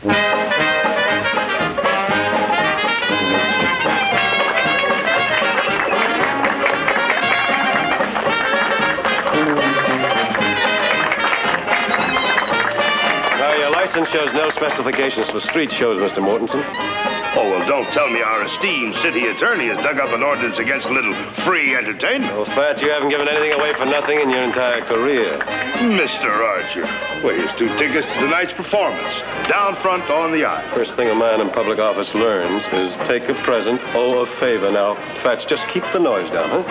Your license shows no specifications for street shows, Mr. Mortensen. Oh, well, don't tell me our esteemed city attorney has dug up an ordinance against a little free entertainment. Well, Fats, you haven't given anything away for nothing in your entire career. Mr. Archer, well, here's 2 tickets to tonight's performance. Down front on the aisle. First thing a man in public office learns is take a present, owe a favor. Now, Fats, just keep the noise down, huh?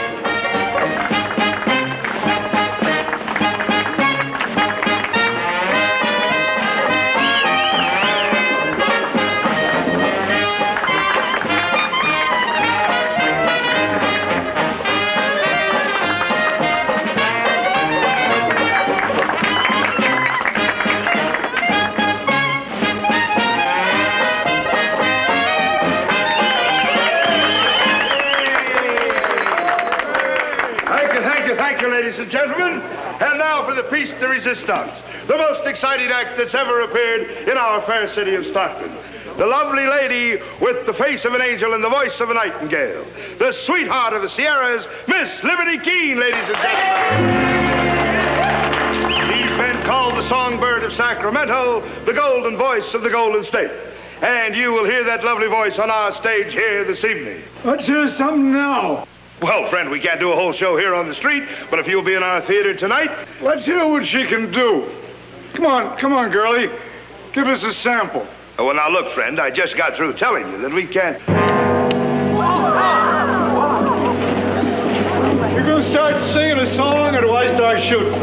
Ladies and gentlemen, and now for the piece de resistance, the most exciting act that's ever appeared in our fair city of Stockton. The lovely lady with the face of an angel and the voice of a nightingale, the sweetheart of the Sierras, Miss Liberty Keene, ladies and gentlemen. She's been called the songbird of Sacramento, the golden voice of the Golden State. And you will hear that lovely voice on our stage here this evening. Let's hear something now. Well, friend, we can't do a whole show here on the street, but if you'll be in our theater tonight... Let's hear what she can do. Come on, girlie. Give us a sample. Oh, well, now, look, friend, I just got through telling you that we can't... You gonna start singing a song, or do I start shooting?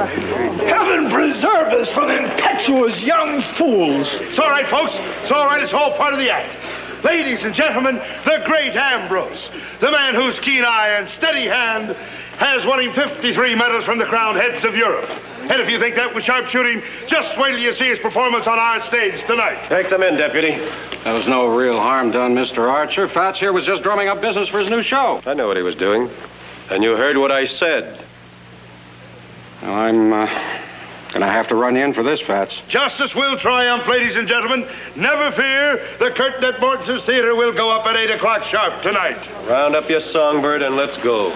Heaven preserve us from impetuous young fools. It's all right, folks. It's all right. It's all part of the act. Ladies and gentlemen, the great Ambrose, the man whose keen eye and steady hand has won him 53 medals from the crowned heads of Europe. And if you think that was sharpshooting, just wait till you see his performance on our stage tonight. Take them in, Deputy. There was no real harm done, Mr. Archer. Fats here was just drumming up business for his new show. I know what he was doing. And you heard what I said. Well, I'm gonna have to run you in for this, Fats. Justice will triumph, ladies and gentlemen. Never fear. The curtain at Mortensen's Theater will go up at 8 o'clock sharp tonight. Round up your songbird and let's go.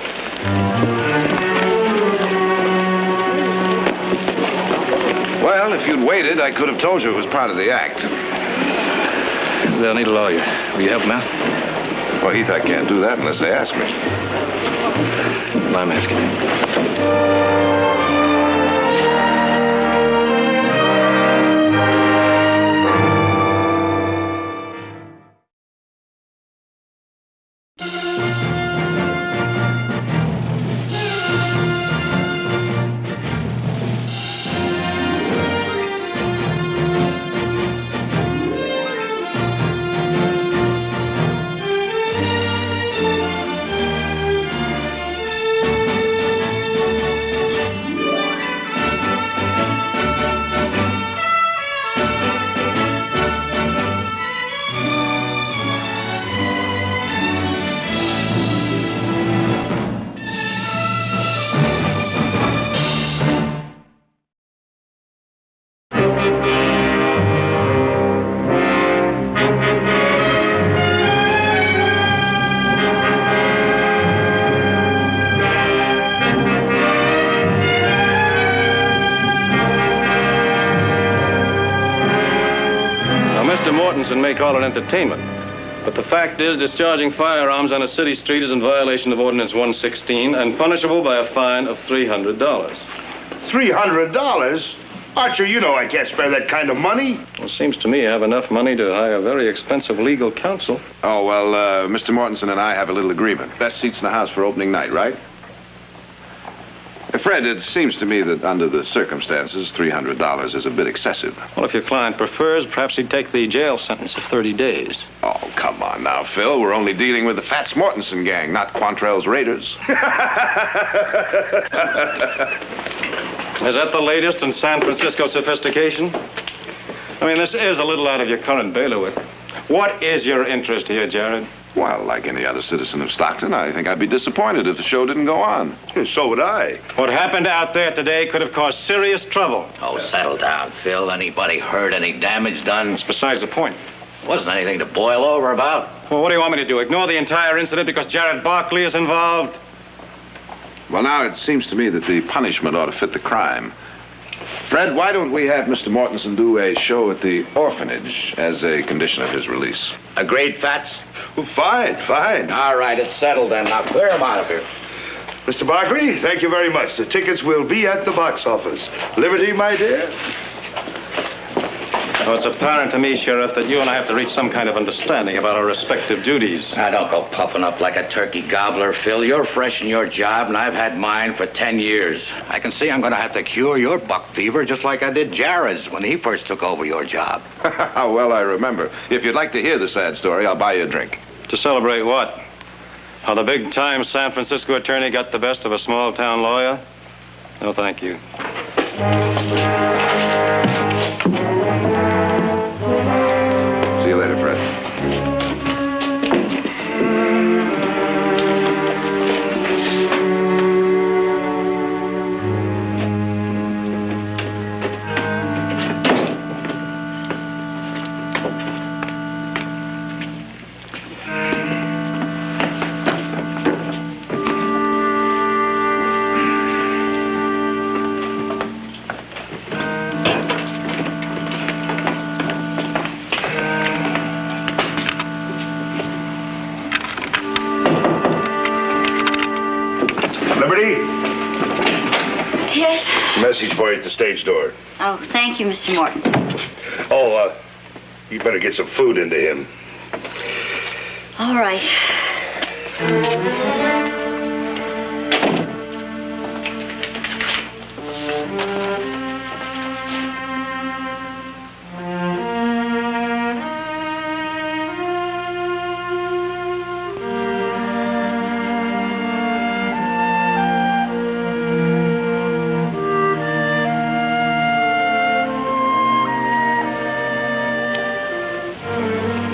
Well, if you'd waited, I could have told you it was part of the act. They'll need a lawyer. Will you help them out? Well, Heath, I can't do that unless they ask me. Well, I'm asking you. And may call it entertainment. But the fact is, discharging firearms on a city street is in violation of Ordinance 116 and punishable by a fine of $300. $300? Archer, you know I can't spare that kind of money. Well, it seems to me I have enough money to hire very expensive legal counsel. Oh, well, Mr. Mortensen and I have a little agreement. Best seats in the house for opening night, right? Fred, it seems to me that under the circumstances, $300 is a bit excessive. Well, if your client prefers, perhaps he'd take the jail sentence of 30 days. Oh, come on now, Phil. We're only dealing with the Fats Mortensen gang, not Quantrell's Raiders. Is that the latest in San Francisco sophistication? I mean, this is a little out of your current bailiwick. What is your interest here, Jared? Well, like any other citizen of Stockton, I think I'd be disappointed if the show didn't go on. So would I. What happened out there today could have caused serious trouble. Oh, settle down, Phil. Anybody hurt? Any damage done? It's besides the point. Wasn't anything to boil over about. Well, what do you want me to do? Ignore the entire incident because Jared Barkley is involved? Well, now, it seems to me that the punishment ought to fit the crime. Fred, why don't we have Mr. Mortensen do a show at the orphanage as a condition of his release? Agreed, Fats? Well, fine. All right, it's settled then. Now clear him out of here. Mr. Barkley, thank you very much. The tickets will be at the box office. Liberty, my dear? Well, it's apparent to me, Sheriff, that you and I have to reach some kind of understanding about our respective duties. Now, don't go puffing up like a turkey gobbler, Phil. You're fresh in your job, and I've had mine for 10 years. I can see I'm going to have to cure your buck fever just like I did Jared's when he first took over your job. How well I remember. If you'd like to hear the sad story, I'll buy you a drink. To celebrate what? How the big-time San Francisco attorney got the best of a small-town lawyer? No, thank you. See you later, Fred. Liberty, Yes? message for you at the stage door. Oh, thank you, Mr. Mortensen. Oh, you better get some food into him. All right.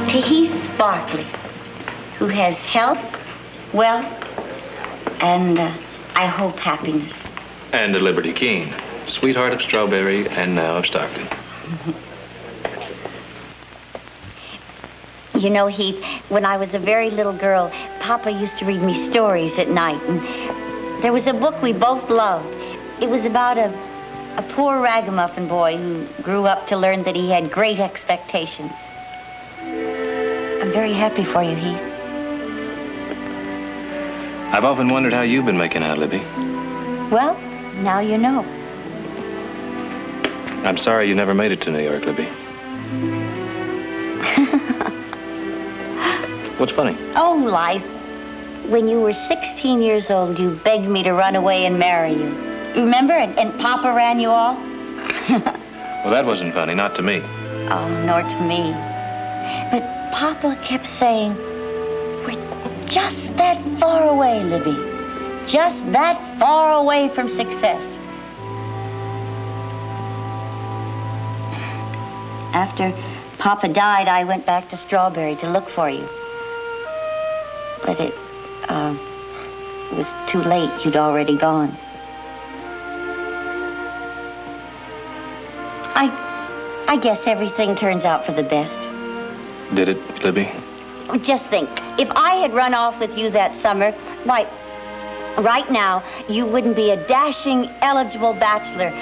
To Heath Barkley, who has health, wealth, and I hope happiness. And to Liberty Keene, sweetheart of Strawberry and now of Stockton. You know, Heath, when I was a very little girl, Papa used to read me stories at night, and there was a book we both loved. It was about a poor ragamuffin boy who grew up to learn that he had great expectations. I'm very happy for you, Heath. I've often wondered how you've been making out, Libby. Well, now you know. I'm sorry you never made it to New York, Libby. What's funny? Oh, life. When you were 16 years old, you begged me to run away and marry you. Remember? And Papa ran you off? Well, that wasn't funny, not to me. Oh, nor to me. But Papa kept saying, we're just that far away, Libby. Just that far away from success. After Papa died, I went back to Strawberry to look for you. But it was too late. You'd already gone. I guess everything turns out for the best. Did it, Libby? Just think, if I had run off with you that summer, why, right now, you wouldn't be a dashing, eligible bachelor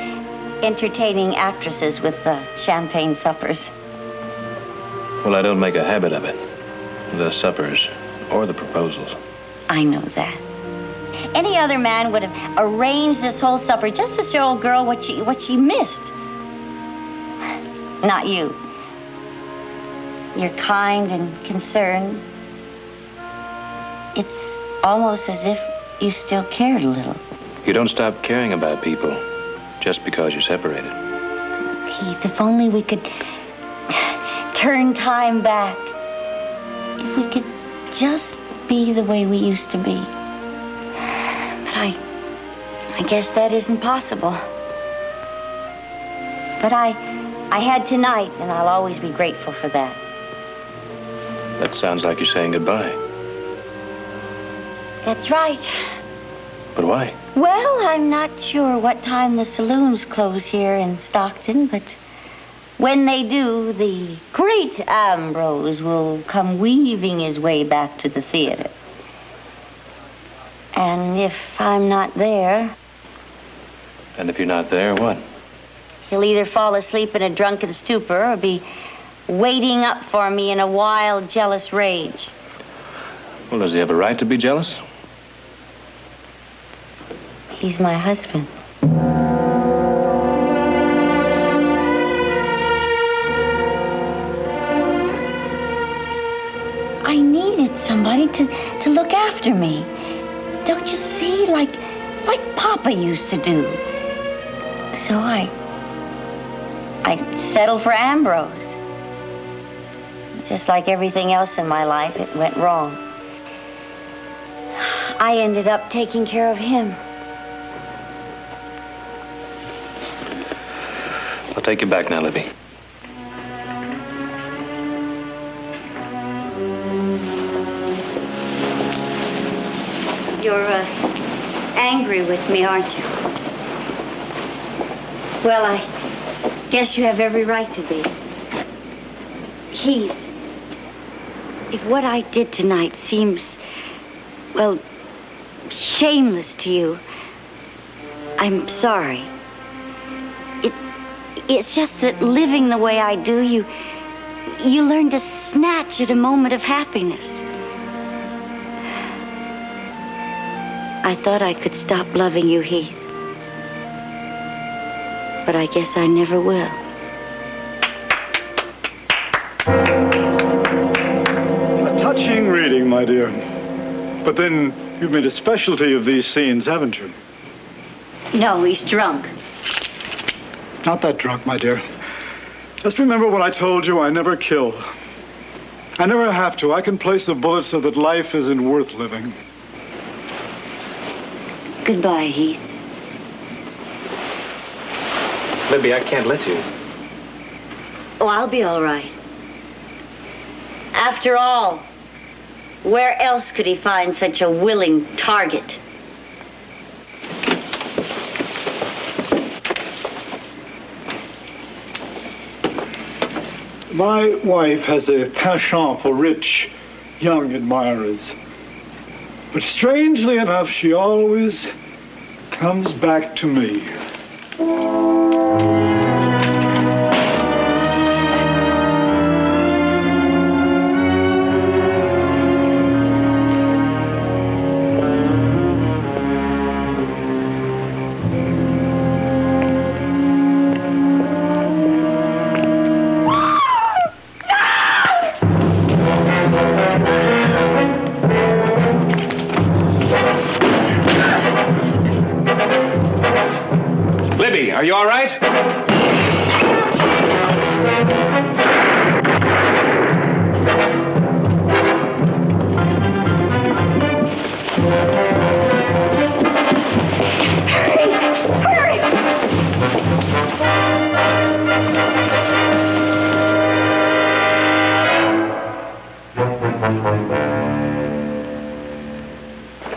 entertaining actresses with champagne suppers. Well, I don't make a habit of it. The suppers or the proposals. I know that. Any other man would have arranged this whole supper just to show a girl what she missed. Not you. You're kind and concerned. It's almost as if you still cared a little. You don't stop caring about people just because you're separated. Keith, if only we could turn time back. If we could just be the way we used to be. But I guess that isn't possible. But I had tonight, and I'll always be grateful for that. That sounds like you're saying goodbye. That's right. But why? Well, I'm not sure what time the saloons close here in Stockton, but when they do, the great Ambrose will come weaving his way back to the theater. And if I'm not there... And if you're not there, what? He'll either fall asleep in a drunken stupor or be waiting up for me in a wild, jealous rage. Well, does he have a right to be jealous? He's my husband. I needed somebody to look after me. Don't you see? Like Papa used to do. So I settled for Ambrose. Just like everything else in my life, it went wrong. I ended up taking care of him. I'll take you back now, Libby. You're angry with me, aren't you? Well, I guess you have every right to be. Keith, if what I did tonight seems, well, shameless to you, I'm sorry. It's just that living the way I do, you learn to snatch at a moment of happiness. I thought I could stop loving you, Heath. But I guess I never will. A touching reading, my dear. But then you've made a specialty of these scenes, haven't you? No, he's drunk. Not that drunk, my dear. Just remember what I told you, I never kill. I never have to. I can place a bullet so that life isn't worth living. Goodbye, Heath. Libby, I can't let you. Oh, I'll be all right. After all, where else could he find such a willing target? My wife has a penchant for rich, young admirers. But strangely enough, she always comes back to me. Libby, are you all right?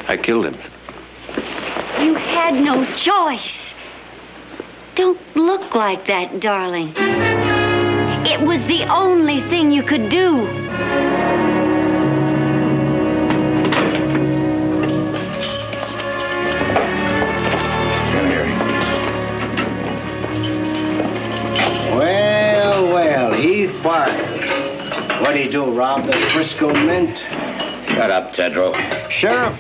I killed him. You had no choice. Don't look like that, darling. It was the only thing you could do. Come here. Well, Heath Barkley. What'd he do, rob the Frisco Mint? Shut up, Tedro. Sheriff,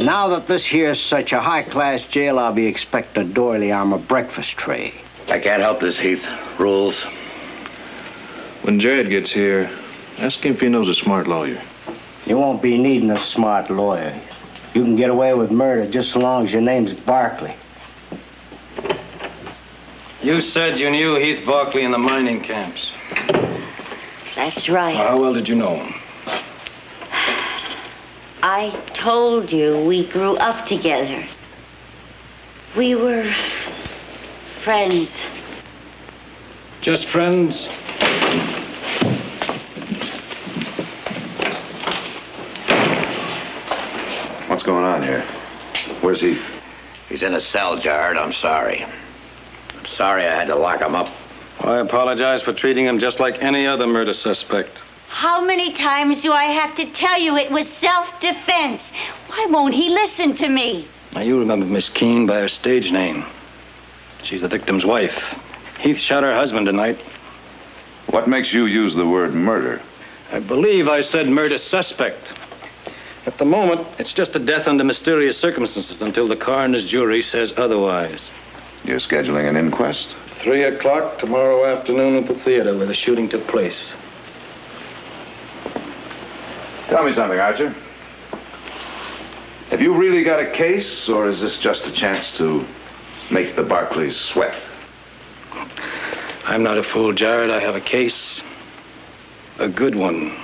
now that this here's such a high-class jail, I'll be expecting a doily armor breakfast tray. I can't help this, Heath. Rules. When Jared gets here, ask him if he knows a smart lawyer. You won't be needing a smart lawyer. You can get away with murder just so long as your name's Barkley. You said you knew Heath Barkley in the mining camps. That's right. How well did you know him? I told you we grew up together. We were friends. Just friends. What's going on here? Where's Heath? He's in a cell, Jared. I'm sorry. I'm sorry I had to lock him up. I apologize for treating him just like any other murder suspect. How many times do I have to tell you it was self-defense? Why won't he listen to me? Now, you remember Miss Keene by her stage name. She's the victim's wife. Heath shot her husband tonight. What makes you use the word murder? I believe I said murder suspect. At the moment, it's just a death under mysterious circumstances until the coroner's jury says otherwise. You're scheduling an inquest? 3 o'clock tomorrow afternoon at the theater where the shooting took place. Tell me something, Archer. Have you really got a case, or is this just a chance to make the Barclays sweat? I'm not a fool, Jared. I have a case. A good one.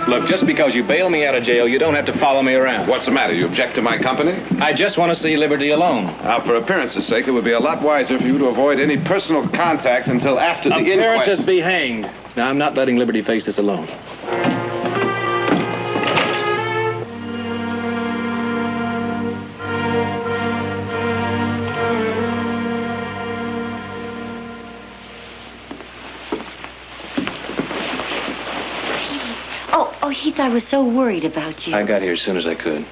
Look, just because you bail me out of jail, you don't have to follow me around. What's the matter? You object to my company? I just want to see Liberty alone. Now, for appearance's sake, it would be a lot wiser for you to avoid any personal contact until after the inquest. Appearances be hanged. Now, I'm not letting Liberty face this alone. Oh, Heath, I was so worried about you. I got here as soon as I could.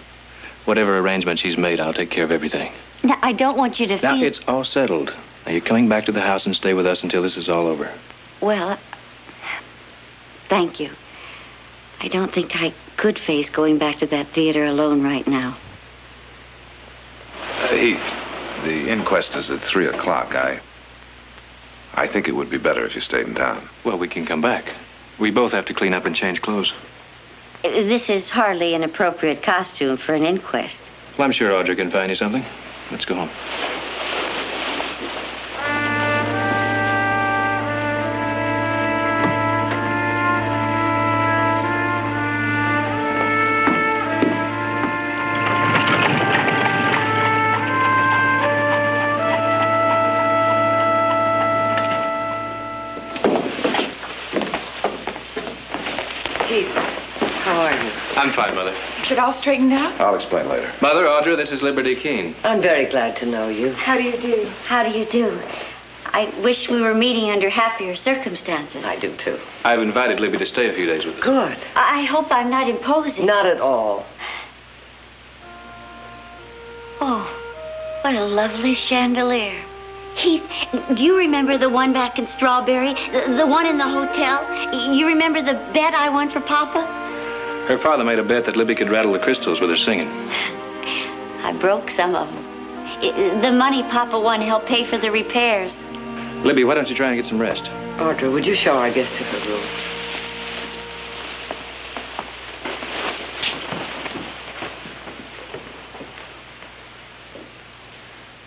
Whatever arrangement she's made, I'll take care of everything. Now, I don't want you to Now, feel... it's all settled. Now, you're coming back to the house and stay with us until this is all over. Well, thank you. I don't think I could face going back to that theater alone right now. Heath, the inquest is at 3 o'clock. I think it would be better if you stayed in town. Well, we can come back. We both have to clean up and change clothes. This is hardly an appropriate costume for an inquest. Well, I'm sure Audrey can find you something. Let's go home. I'm fine, Mother. Is it all straightened out? I'll explain later. Mother, Audrey, this is Liberty Keene. I'm very glad to know you. How do you do? How do you do? I wish we were meeting under happier circumstances. I do, too. I've invited Libby to stay a few days with us. Good. I hope I'm not imposing. Not at all. Oh, what a lovely chandelier. Heath, do you remember the one back in Strawberry? The one in the hotel? You remember the bet I won for Papa? Her father made a bet that Libby could rattle the crystals with her singing. I broke some of them. The money Papa won helped pay for the repairs. Libby, why don't you try and get some rest? Audrey, would you show our guest to her room?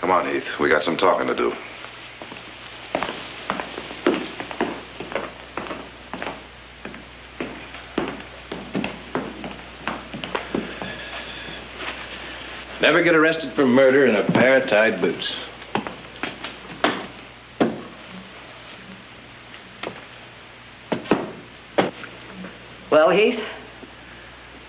Come on, Heath. We got some talking to do. Never get arrested for murder in a pair of tied boots. Well, Heath?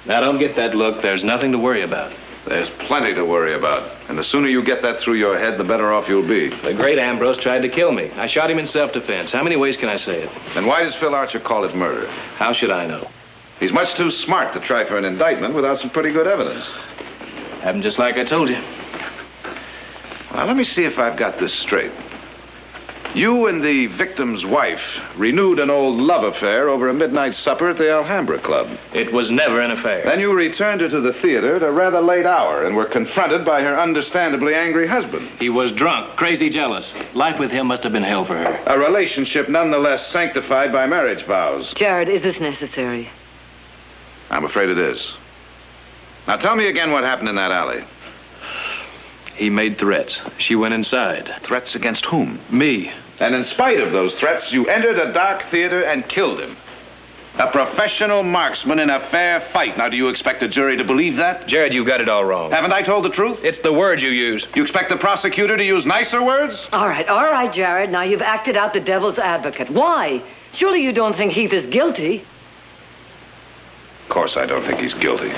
Now, don't get that look. There's nothing to worry about. There's plenty to worry about. And the sooner you get that through your head, the better off you'll be. The great Ambrose tried to kill me. I shot him in self-defense. How many ways can I say it? Then why does Phil Archer call it murder? How should I know? He's much too smart to try for an indictment without some pretty good evidence. Happened just like I told you. Well, let me see if I've got this straight. You and the victim's wife renewed an old love affair over a midnight supper at the Alhambra Club. It was never an affair. Then you returned her to the theater at a rather late hour and were confronted by her understandably angry husband. He was drunk, crazy jealous. Life with him must have been hell for her. A relationship nonetheless sanctified by marriage vows. Jared, is this necessary? I'm afraid it is. Now tell me again what happened in that alley. He made threats. She went inside. Threats against whom? Me. And in spite of those threats, you entered a dark theater and killed him. A professional marksman in a fair fight. Now, do you expect a jury to believe that? Jared, you've got it all wrong. Haven't I told the truth? It's the word you use. You expect the prosecutor to use nicer words? All right, Jared. Now you've acted out the devil's advocate. Why? Surely you don't think Heath is guilty. Of course I don't think he's guilty.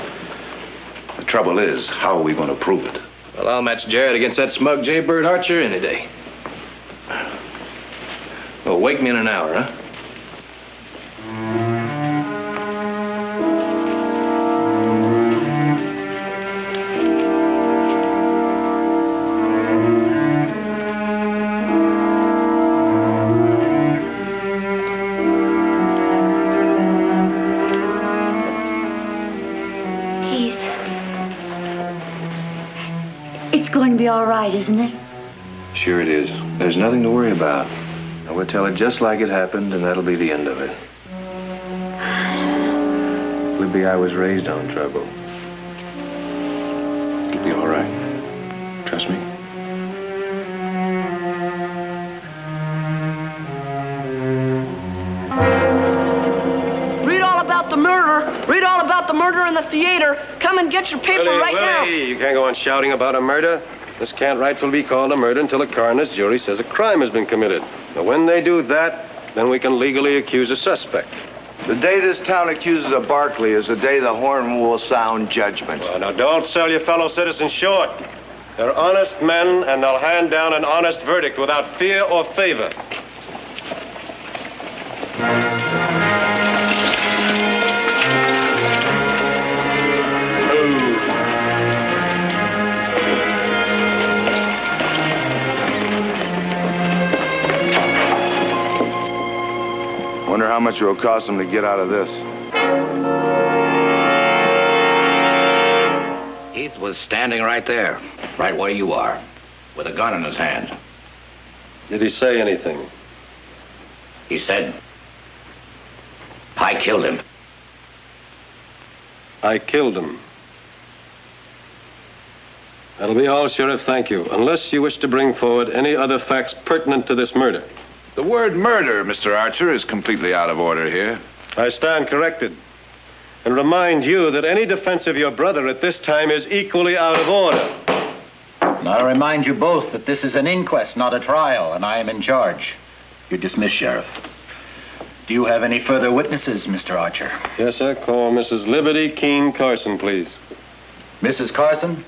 The trouble is, how are we going to prove it? Well, I'll match Jared against that smug Jaybird Archer any day. Well, wake me in an hour, huh? It's going to be all right, isn't it? Sure it is. There's nothing to worry about. I will tell it just like it happened, and that'll be the end of it. Libby, I was raised on trouble. It'll be all right. Trust me. Read all about the murder. Read all about the murder in the theater. Come and get your paper right now. You can't go on shouting about a murder. This can't rightfully be called a murder until a coroner's jury says a crime has been committed. Now, when they do that, then we can legally accuse a suspect. The day this town accuses a Barkley is the day the horn will sound judgment. Well, now, don't sell your fellow citizens short. They're honest men, and they'll hand down an honest verdict without fear or favor. Wonder how much it will cost him to get out of this. Heath was standing right there, right where you are, with a gun in his hand. Did he say anything? He said, I killed him. I killed him. That'll be all, Sheriff, thank you. Unless you wish to bring forward any other facts pertinent to this murder. The word murder, Mr. Archer, is completely out of order here. I stand corrected. And remind you that any defense of your brother at this time is equally out of order. And I remind you both that this is an inquest, not a trial, and I am in charge. You're dismissed, Sheriff. Do you have any further witnesses, Mr. Archer? Yes, sir. Call Mrs. Liberty Keene Carson, please. Mrs. Carson?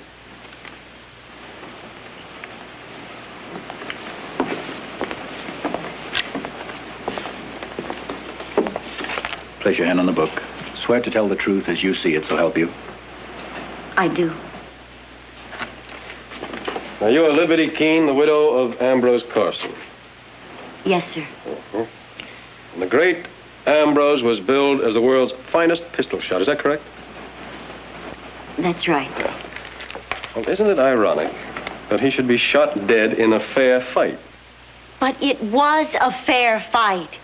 Place your hand on the book. Swear to tell the truth as you see it, so help you. I do. Now, you are Liberty Keene, the widow of Ambrose Carson. Yes, sir. Uh-huh. And the great Ambrose was billed as the world's finest pistol shot. Is that correct? That's right. Yeah. Well, isn't it ironic that he should be shot dead in a fair fight? But it was a fair fight.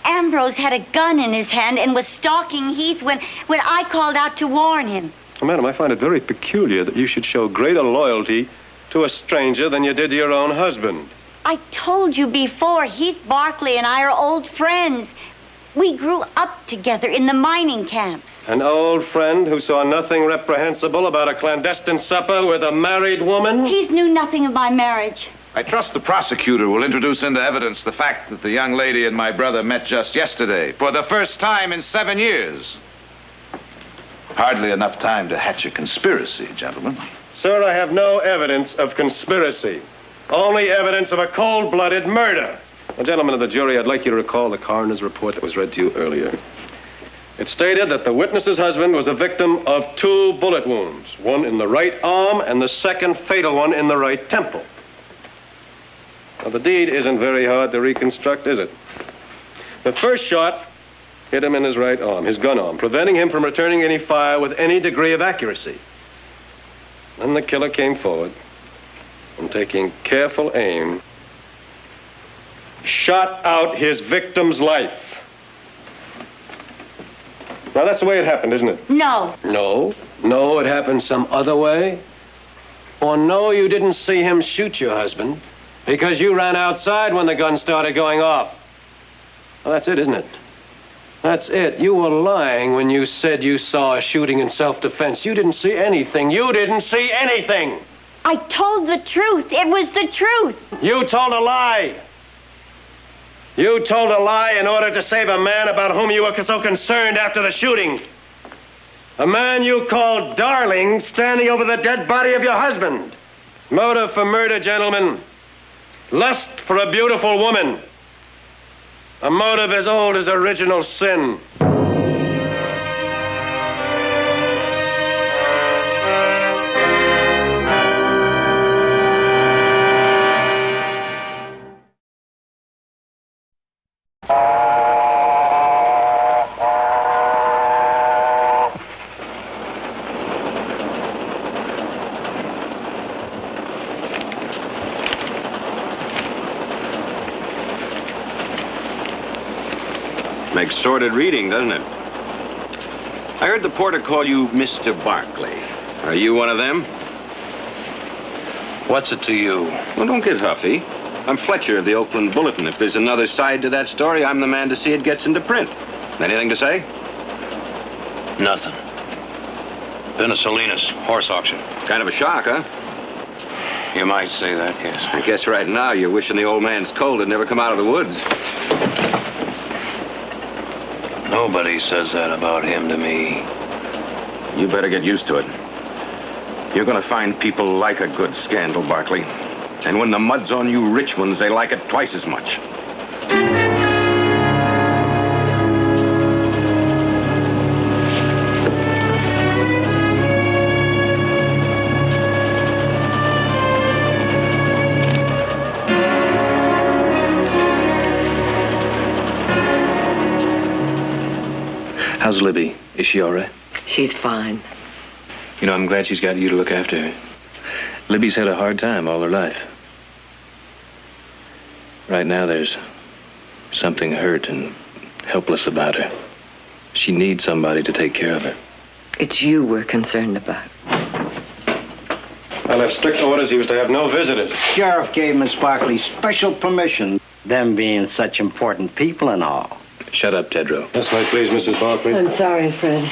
Ambrose had a gun in his hand and was stalking Heath when I called out to warn him. Well, madam, I find it very peculiar that you should show greater loyalty to a stranger than you did to your own husband. I told you before, Heath Barkley and I are old friends. We grew up together in the mining camps. An old friend who saw nothing reprehensible about a clandestine supper with a married woman? Heath knew nothing of my marriage. I trust the prosecutor will introduce into evidence the fact that the young lady and my brother met just yesterday, for the first time in 7 years. Hardly enough time to hatch a conspiracy, gentlemen. Sir, I have no evidence of conspiracy. Only evidence of a cold-blooded murder. Well, gentlemen of the jury, I'd like you to recall the coroner's report that was read to you earlier. It stated that the witness's husband was a victim of 2 bullet wounds, one in the right arm and the second fatal one in the right temple. Now, the deed isn't very hard to reconstruct, is it? The first shot hit him in his right arm, his gun arm, preventing him from returning any fire with any degree of accuracy. Then the killer came forward and, taking careful aim, shot out his victim's life. Now, that's the way it happened, isn't it? No. No, it happened some other way. Or no, you didn't see him shoot your husband because you ran outside when the gun started going off. Well, that's it, isn't it? That's it. You were lying when you said you saw a shooting in self-defense. You didn't see anything. You didn't see anything. I told the truth. It was the truth. You told a lie. You told a lie in order to save a man about whom you were so concerned after the shooting. A man you called darling standing over the dead body of your husband. Motive for murder, gentlemen. Lust for a beautiful woman. A motive as old as original sin. Makes sordid reading, doesn't it? I heard the porter call you Mr. Barkley. Are you one of them? What's it to you? Well, don't get huffy. I'm Fletcher of the Oakland Bulletin. If there's another side to that story, I'm the man to see it gets into print. Anything to say? Nothing. Been a Salinas horse auction. Kind of a shock, huh? You might say that, yes. I guess right now you're wishing the old man's cold had never come out of the woods. Nobody says that about him to me. You better get used to it. You're gonna find people like a good scandal, Barkley. And when the mud's on you rich ones, they like it twice as much. How's Libby? Is she all right? She's fine. You know, I'm glad she's got you to look after her. Libby's had a hard time all her life. Right now, there's something hurt and helpless about her. She needs somebody to take care of her. It's you we're concerned about. I left strict orders he was to have no visitors. Sheriff gave Miss Barkley special permission, them being such important people and all. Shut up, Tedrow. Yes, may I please, Mrs. Barkley? I'm sorry, Fred.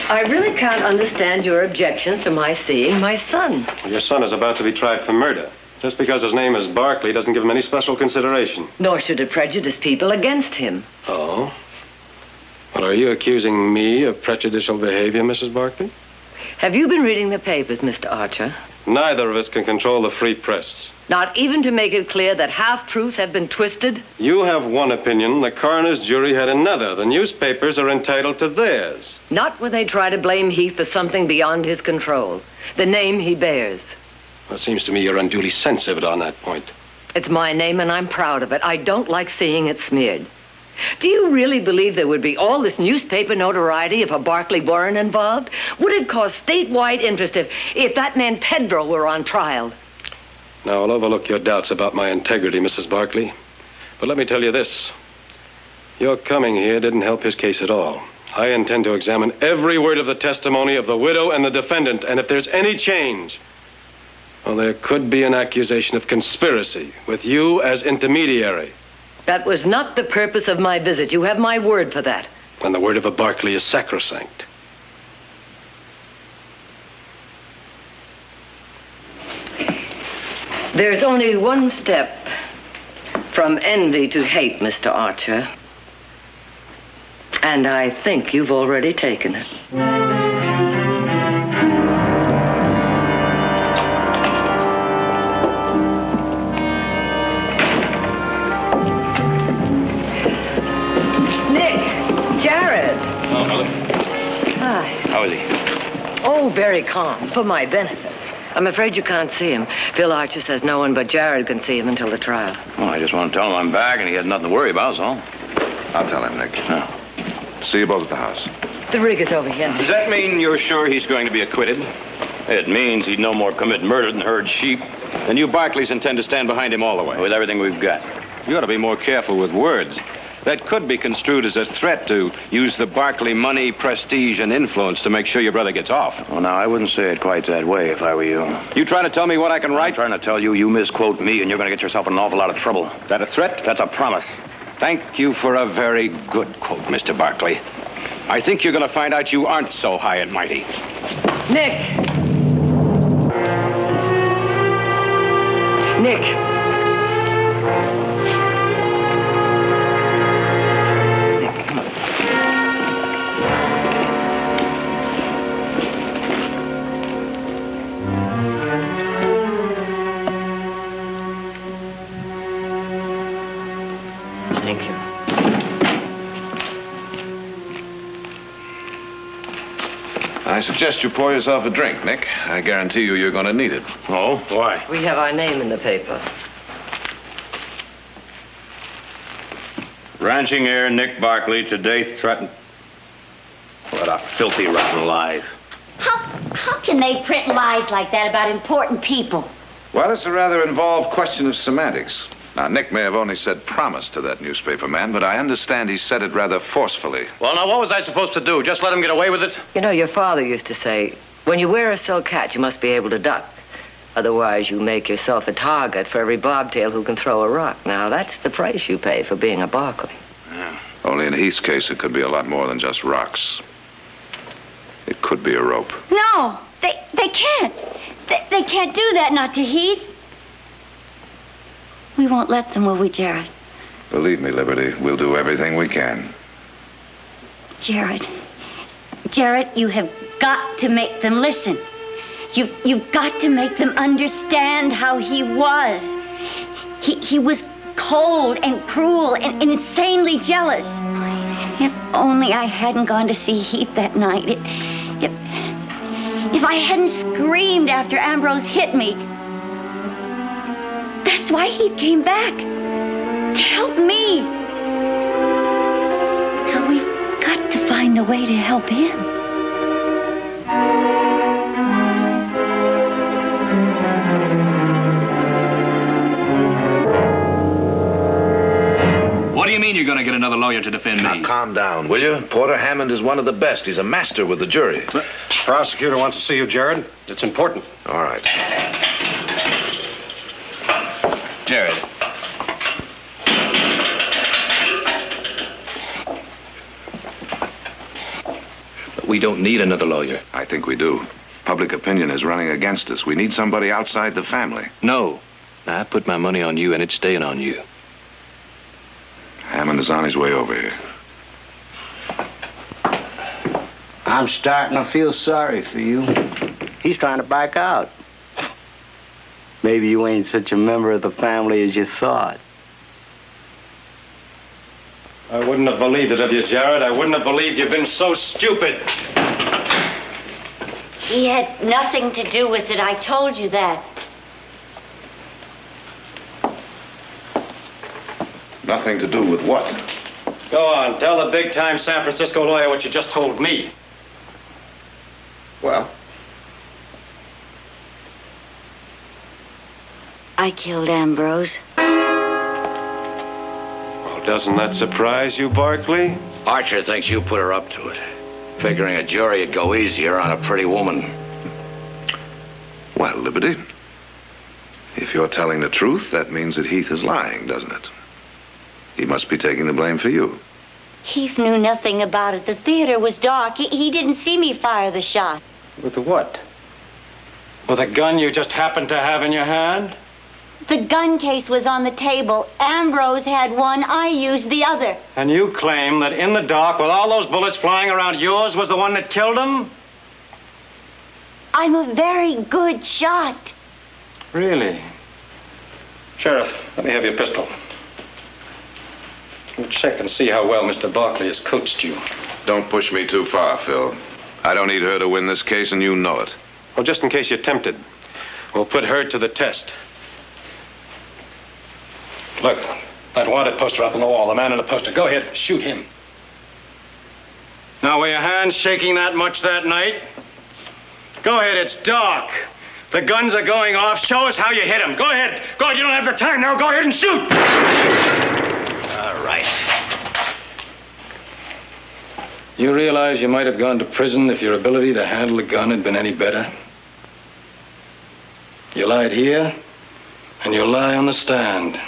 I really can't understand your objections to my seeing my son. Your son is about to be tried for murder. Just because his name is Barkley doesn't give him any special consideration. Nor should it prejudice people against him. Oh? Well, are you accusing me of prejudicial behavior, Mrs. Barkley? Have you been reading the papers, Mr. Archer? Neither of us can control the free press. Not even to make it clear that half-truths have been twisted? You have one opinion, the coroner's jury had another. The newspapers are entitled to theirs. Not when they try to blame Heath for something beyond his control. The name he bears. Well, it seems to me you're unduly sensitive on that point. It's my name and I'm proud of it. I don't like seeing it smeared. Do you really believe there would be all this newspaper notoriety if a Barkley weren't involved? Would it cause statewide interest if that man Tedrow were on trial? Now, I'll overlook your doubts about my integrity, Mrs. Barkley. But let me tell you this. Your coming here didn't help his case at all. I intend to examine every word of the testimony of the widow and the defendant, and if there's any change, well, there could be an accusation of conspiracy with you as intermediary. That was not the purpose of my visit. You have my word for that. And the word of a Barkley is sacrosanct. There's only one step from envy to hate, Mr. Archer. And I think you've already taken it. Nick, Jared. Oh, hello. Hi. How is he? Oh, very calm, for my benefit. I'm afraid you can't see him. Phil Archer says no one but Jared can see him until the trial. Well, I just want to tell him I'm back and he has nothing to worry about, is all. I'll tell him, Nick. See you both at the house. The rig is over here. Does that mean you're sure he's going to be acquitted? It means he'd no more commit murder than herd sheep. Then you Barkleys intend to stand behind him all the way. With everything we've got. You ought to be more careful with words. that could be construed as a threat to use the Barkley money, prestige, and influence to make sure your brother gets off. Oh, now, I wouldn't say it quite that way if I were you. You trying to tell me what I can write? I'm trying to tell you, you misquote me, and you're going to get yourself in an awful lot of trouble. That a threat? That's a promise. Thank you for a very good quote, Mr. Barkley. I think you're going to find out you aren't so high and mighty. Nick! Nick! Thank you. I suggest you pour yourself a drink, Nick. I guarantee you you're going to need it. Oh? Why? We have our name in the paper. Ranching heir Nick Barkley today threatened. What a filthy, rotten lies. How can they print lies like that about important people? Well, it's a rather involved question of semantics. Now, Nick may have only said promise to that newspaper man, but I understand he said it rather forcefully. Well, now, what was I supposed to do? Just let him get away with it? You know, your father used to say, when you wear a silk hat, you must be able to duck. Otherwise, you make yourself a target for every bobtail who can throw a rock. Now, that's the price you pay for being a Barkley. Yeah. Only in Heath's case, it could be a lot more than just rocks. It could be a rope. No, they can't. They can't do that, not to Heath. We won't let them, will we, Jared? Believe me, Liberty, we'll do everything we can. Jared, you have got to make them listen. You've got to make them understand how he was. He was cold and cruel and insanely jealous. If only I hadn't gone to see Heath that night. If I hadn't screamed after Ambrose hit me. That's why Heath came back. To help me. Now we've got to find a way to help him. What do you mean you're going to get another lawyer to defend me? Now, calm down, will you? Porter Hammond is one of the best. He's a master with the jury. The prosecutor wants to see you, Jared. It's important. All right. Jared. We don't need another lawyer. I think we do. Public opinion is running against us. We need somebody outside the family. No. I put my money on you, and it's staying on you. Hammond is on his way over here. I'm starting to feel sorry for you. He's trying to back out. Maybe you ain't such a member of the family as you thought. I wouldn't have believed it of you, Jared. I wouldn't have believed you've been so stupid. He had nothing to do with it. I told you that. Nothing to do with what? Go on, tell the big-time San Francisco lawyer what you just told me. Well? I killed Ambrose. Oh, doesn't that surprise you, Barkley? Archer thinks you put her up to it. Figuring a jury would go easier on a pretty woman. Well, Liberty, if you're telling the truth, that means that Heath is lying, doesn't it? He must be taking the blame for you. Heath knew nothing about it. The theater was dark. He didn't see me fire the shot. With the what? With a gun you just happened to have in your hand? The gun case was on the table. Ambrose had one. I used the other. And you claim that in the dark, with all those bullets flying around, yours was the one that killed him? I'm a very good shot. Really? Sheriff, let me have your pistol. We'll check and see how well Mr. Barkley has coached you. Don't push me too far, Phil. I don't need her to win this case, and you know it. Well, just in case you're tempted, we'll put her to the test. Look, that wanted poster up on the wall. The man in the poster. Go ahead, shoot him. Now, were your hands shaking that much that night? Go ahead, it's dark. The guns are going off. Show us how you hit him. Go ahead. Go ahead, you don't have the time now. Go ahead and shoot. All right. You realize you might have gone to prison if your ability to handle a gun had been any better? You lied here, and you'll lie on the stand.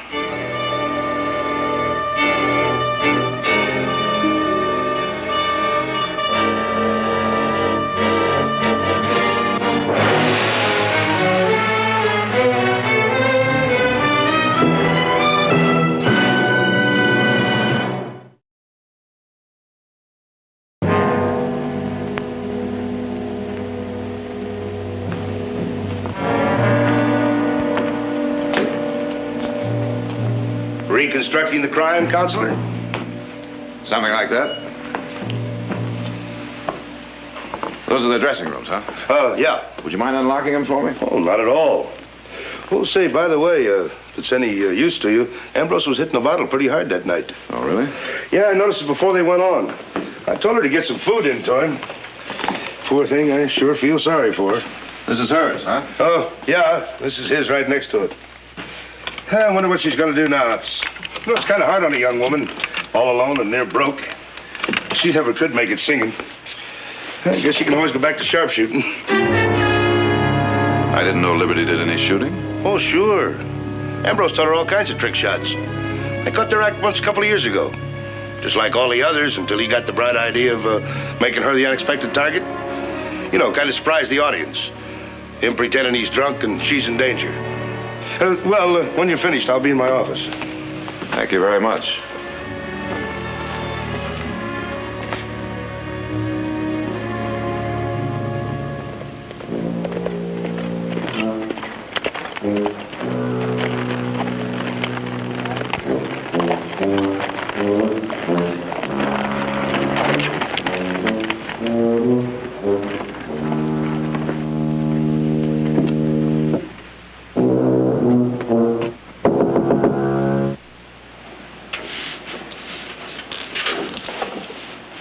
Reconstructing the crime, Counselor? Something like that. Those are the dressing rooms, huh? Yeah. Would you mind unlocking them for me? Oh, not at all. Oh, say, by the way, if it's any use to you, Ambrose was hitting the bottle pretty hard that night. Oh, really? Yeah, I noticed it before they went on. I told her to get some food into him. Poor thing, I sure feel sorry for her. This is hers, huh? Oh, yeah, this is his right next to it. I wonder what she's going to do now. It's kind of hard on a young woman, all alone and near broke. She never could make it singing. I guess she can always go back to sharpshooting. I didn't know Liberty did any shooting. Oh, sure. Ambrose taught her all kinds of trick shots. I caught their act once a couple of years ago. Just like all the others, until he got the bright idea of making her the unexpected target. You know, kind of surprise the audience. Him pretending he's drunk and she's in danger. When you're finished, I'll be in my office. Thank you very much.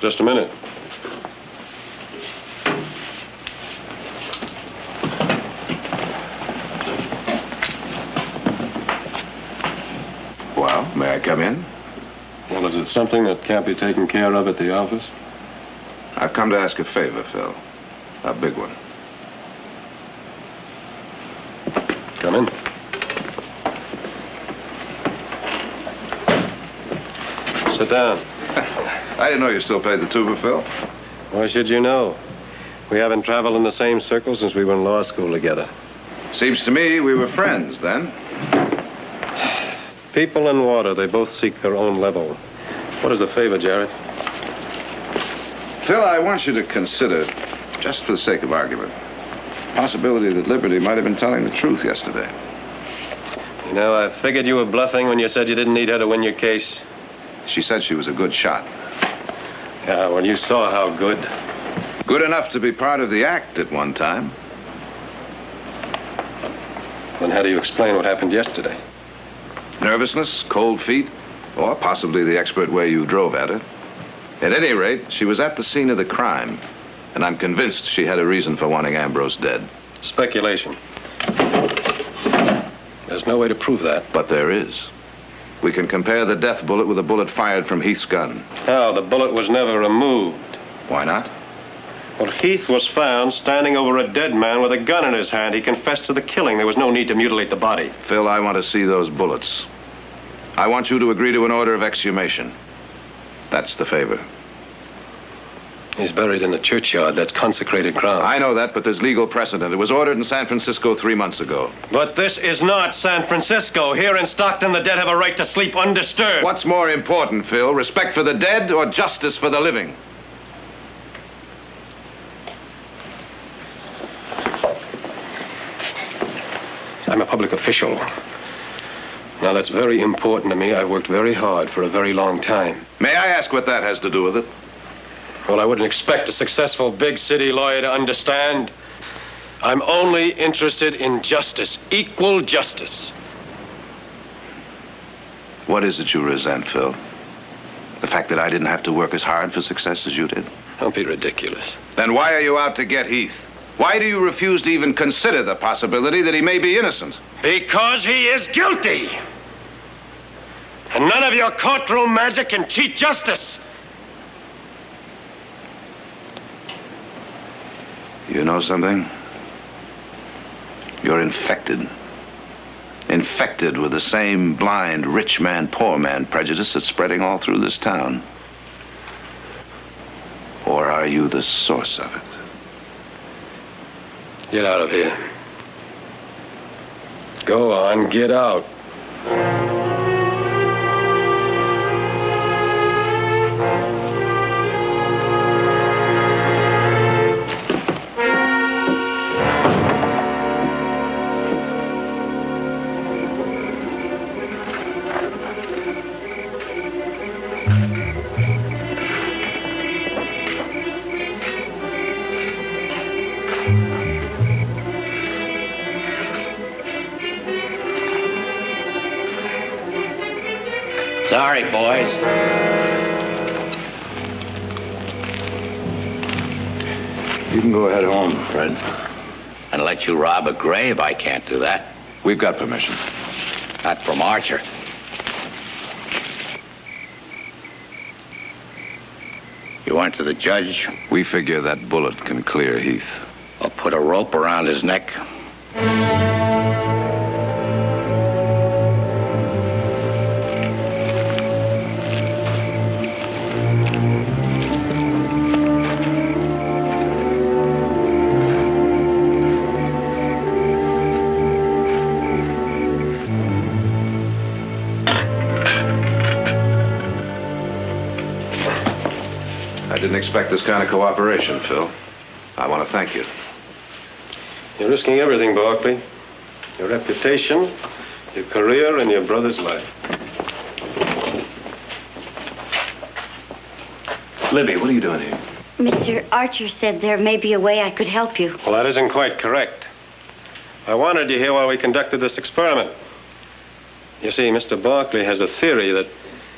Just a minute. Well, may I come in? Well, is it something that can't be taken care of at the office? I've come to ask a favor, Phil. A big one. Come in. Sit down. I didn't know you still paid the tuba, Phil. Why should you know? We haven't traveled in the same circle since we were in law school together. Seems to me we were friends then. People and water, they both seek their own level. What is the favor, Jared? Phil, I want you to consider, just for the sake of argument, the possibility that Liberty might have been telling the truth yesterday. You know, I figured you were bluffing when you said you didn't need her to win your case. She said she was a good shot. Yeah, well, you saw how good. Good enough to be part of the act at one time. Then how do you explain what happened yesterday? Nervousness, cold feet, or possibly the expert way you drove at her. At any rate, she was at the scene of the crime, and I'm convinced she had a reason for wanting Ambrose dead. Speculation. There's no way to prove that. But there is. We can compare the death bullet with a bullet fired from Heath's gun. How? The bullet was never removed. Why not? Well, Heath was found standing over a dead man with a gun in his hand. He confessed to the killing. There was no need to mutilate the body. Phil, I want to see those bullets. I want you to agree to an order of exhumation. That's the favor. He's buried in the churchyard. That's consecrated ground. I know that, but there's legal precedent. It was ordered in San Francisco 3 months ago. But this is not San Francisco. Here in Stockton, the dead have a right to sleep undisturbed. What's more important, Phil? Respect for the dead or justice for the living? I'm a public official. Now, that's very important to me. I worked very hard for a very long time. May I ask what that has to do with it? Well, I wouldn't expect a successful big city lawyer to understand. I'm only interested in justice, equal justice. What is it you resent, Phil? The fact that I didn't have to work as hard for success as you did? Don't be ridiculous. Then why are you out to get Heath? Why do you refuse to even consider the possibility that he may be innocent? Because he is guilty. And none of your courtroom magic can cheat justice. You know something? You're infected. Infected with the same blind rich man, poor man prejudice that's spreading all through this town. Or are you the source of it? Get out of here. Go on, get out. Sorry, boys. You can go ahead home, Fred. And let you rob a grave, I can't do that. We've got permission. Not from Archer. You went to the judge? We figure that bullet can clear Heath. Or put a rope around his neck? I didn't expect this kind of cooperation, Phil. I want to thank you. You're risking everything, Barkley. Your reputation, your career, and your brother's life. Libby, what are you doing here? Mr. Archer said there may be a way I could help you. Well, that isn't quite correct. I wanted you here while we conducted this experiment. You see, Mr. Barkley has a theory that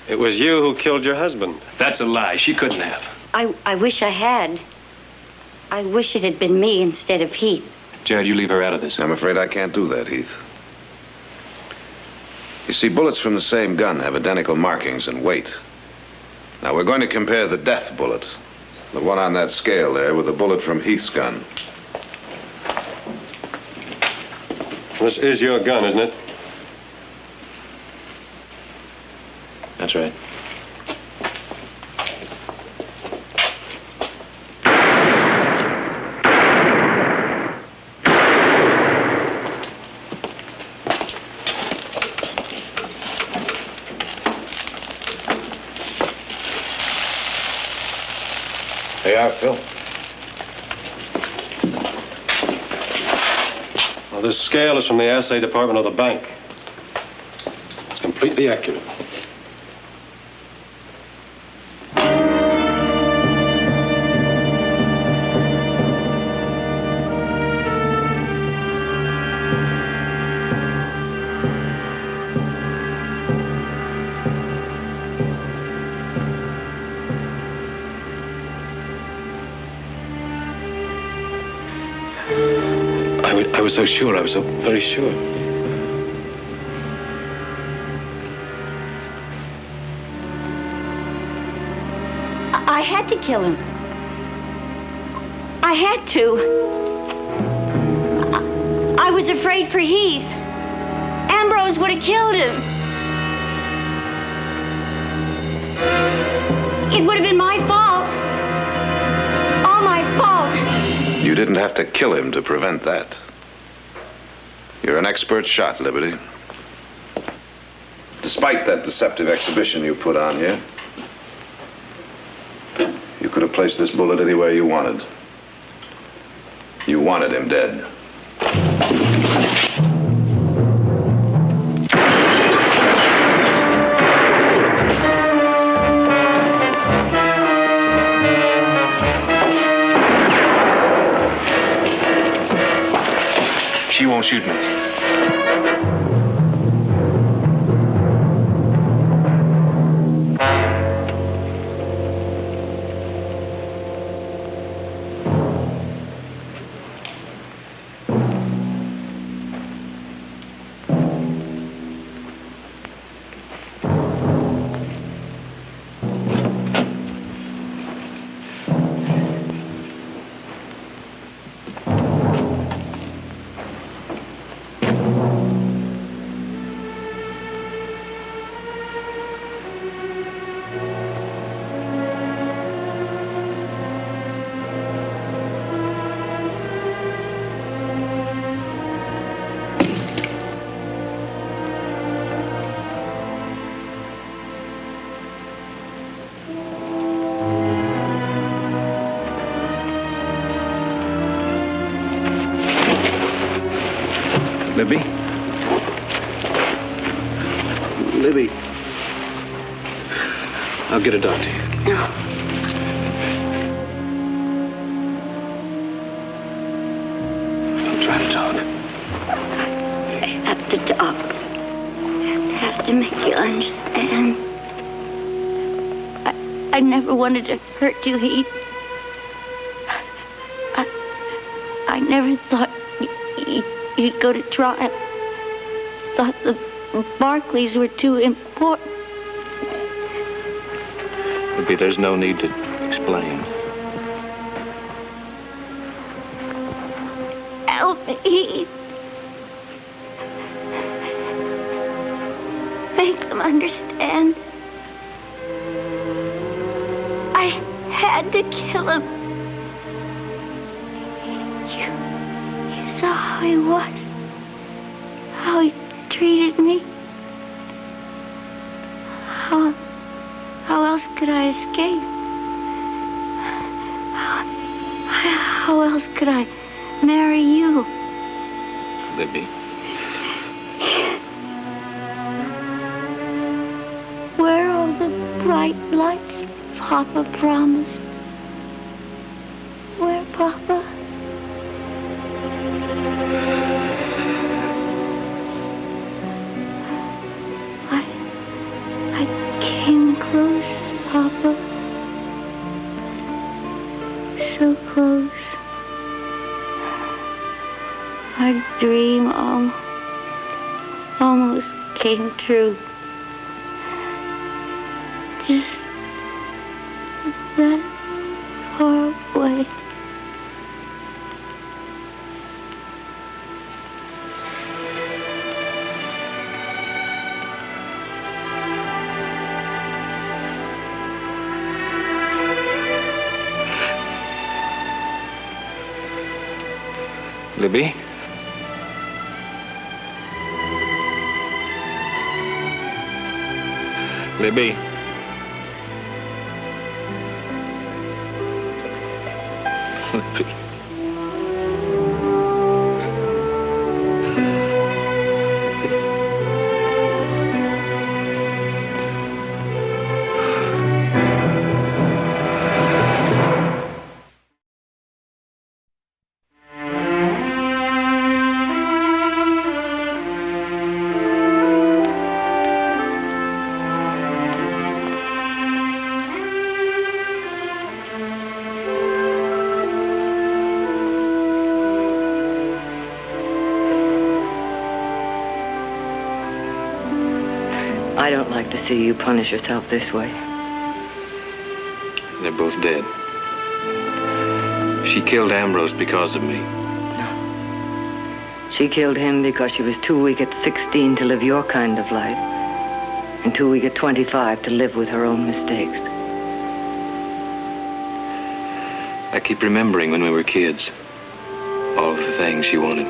it was you who killed your husband. That's a lie. She couldn't have. I wish I had. I wish it had been me instead of Heath. Jared, you leave her out of this. I'm afraid I can't do that, Heath. You see, bullets from the same gun have identical markings and weight. Now, we're going to compare the death bullet, the one on that scale there, with the bullet from Heath's gun. This is your gun, isn't it? That's right. They are, Phil. Well, this scale is from the assay department of the bank. It's completely accurate. I was so sure. I was so very sure. I had to kill him. I had to. I was afraid for Heath. Ambrose would have killed him. It would have been my fault. All my fault. You didn't have to kill him to prevent that. You're an expert shot, Liberty. Despite that deceptive exhibition you put on here, you could have placed this bullet anywhere you wanted. You wanted him dead. She won't shoot me. Libby? Libby. I'll get a doctor. No. I'm trying to talk. I have to talk. I have to make you understand. I never wanted to hurt you, Heath. I never thought you'd go to trial. Thought the Barclays were too important. Libby, there's no need to explain. Help me, Heath. Make them understand. I had to kill him. You saw how he was. How he treated me. How else could I escape? How else could I marry you? Libby. Where are all the bright lights Papa promised? Where, Papa? I came close, Papa. So close. Our dream almost came true. Just that far away. Libby? Libby? Libby. I don't like to see you punish yourself this way. They're both dead. She killed Ambrose because of me. No. She killed him because she was too weak at 16 to live your kind of life, and too weak at 25 to live with her own mistakes. I keep remembering when we were kids, all of the things she wanted.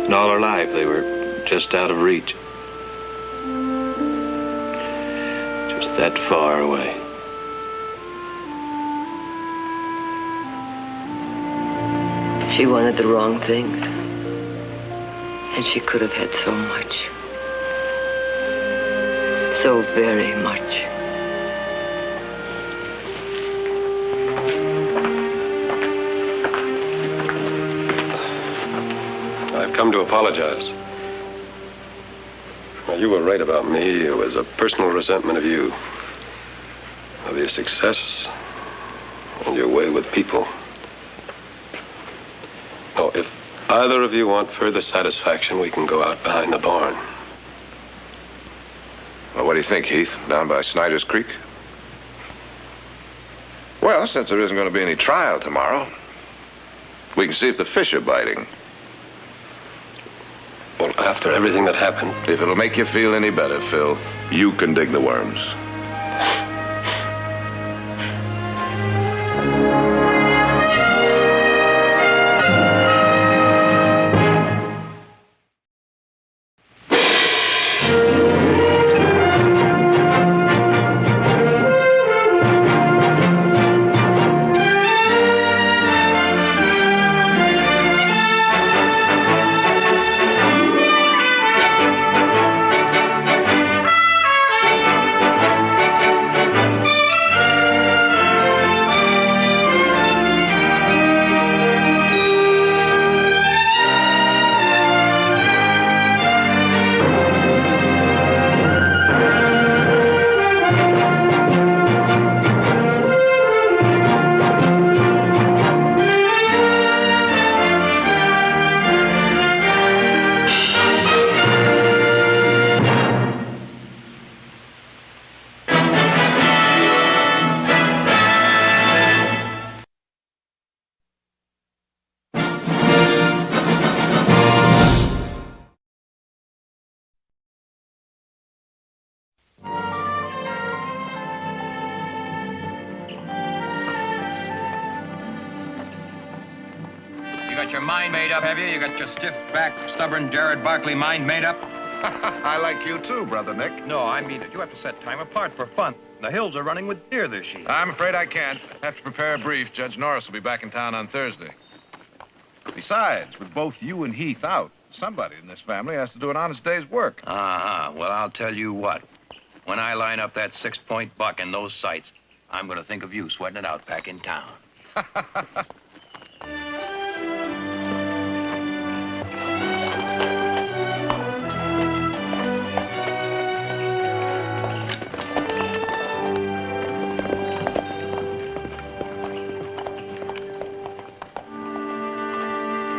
And all her life, they were just out of reach. Just that far away. She wanted the wrong things. And she could have had so much. So very much. I've come to apologize. Now, you were right about me. It was a personal resentment of you. Of your success and your way with people. Oh, if either of you want further satisfaction, we can go out behind the barn. Well, what do you think, Heath? Down by Snyder's Creek? Well, since there isn't going to be any trial tomorrow, we can see if the fish are biting. Well, after everything that happened... If it'll make you feel any better, Phil, you can dig the worms. got your mind made up, have you? You got your stiff-backed, stubborn Jared Barkley mind made up? I like you too, Brother Nick. No, I mean it. You have to set time apart for fun. The hills are running with deer this year. I'm afraid I can't. Have to prepare a brief. Judge Norris will be back in town on Thursday. Besides, with both you and Heath out, somebody in this family has to do an honest day's work. Uh-huh. Well, I'll tell you what. When I line up that 6-point buck in those sights, I'm going to think of you sweating it out back in town.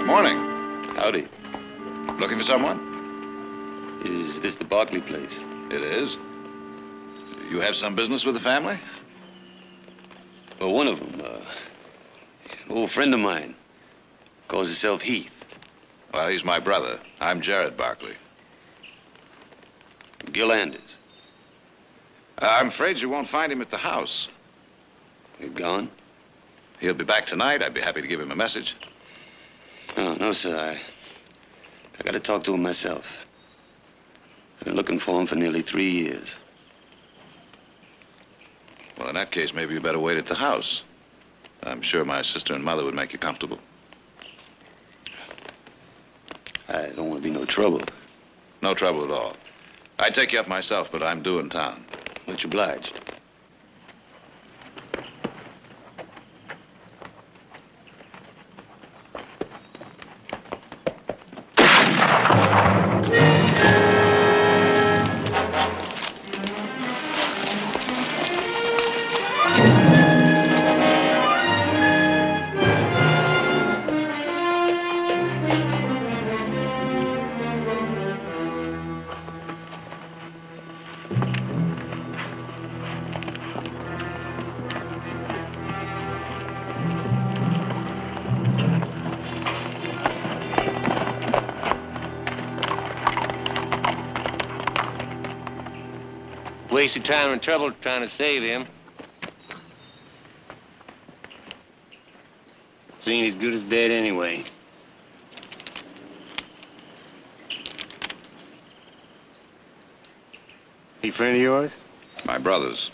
Morning. Howdy. Looking for someone? Is this the Barkley place? It is. You have some business with the family? Well, one of them, an old friend of mine, calls himself Heath. Well, he's my brother. I'm Jared Barkley. Gil Anders. I'm afraid you won't find him at the house. He's gone? He'll be back tonight. I'd be happy to give him a message. Oh, no, sir. I got to talk to him myself. I've been looking for him for nearly 3 years. Well, in that case, maybe you better wait at the house. I'm sure my sister and mother would make you comfortable. I don't want to be no trouble. No trouble at all. I'd take you up myself, but I'm due in town. Much obliged. Wasted time and trouble trying to save him. Seeing as good as dead anyway. He a friend of yours? My brother's.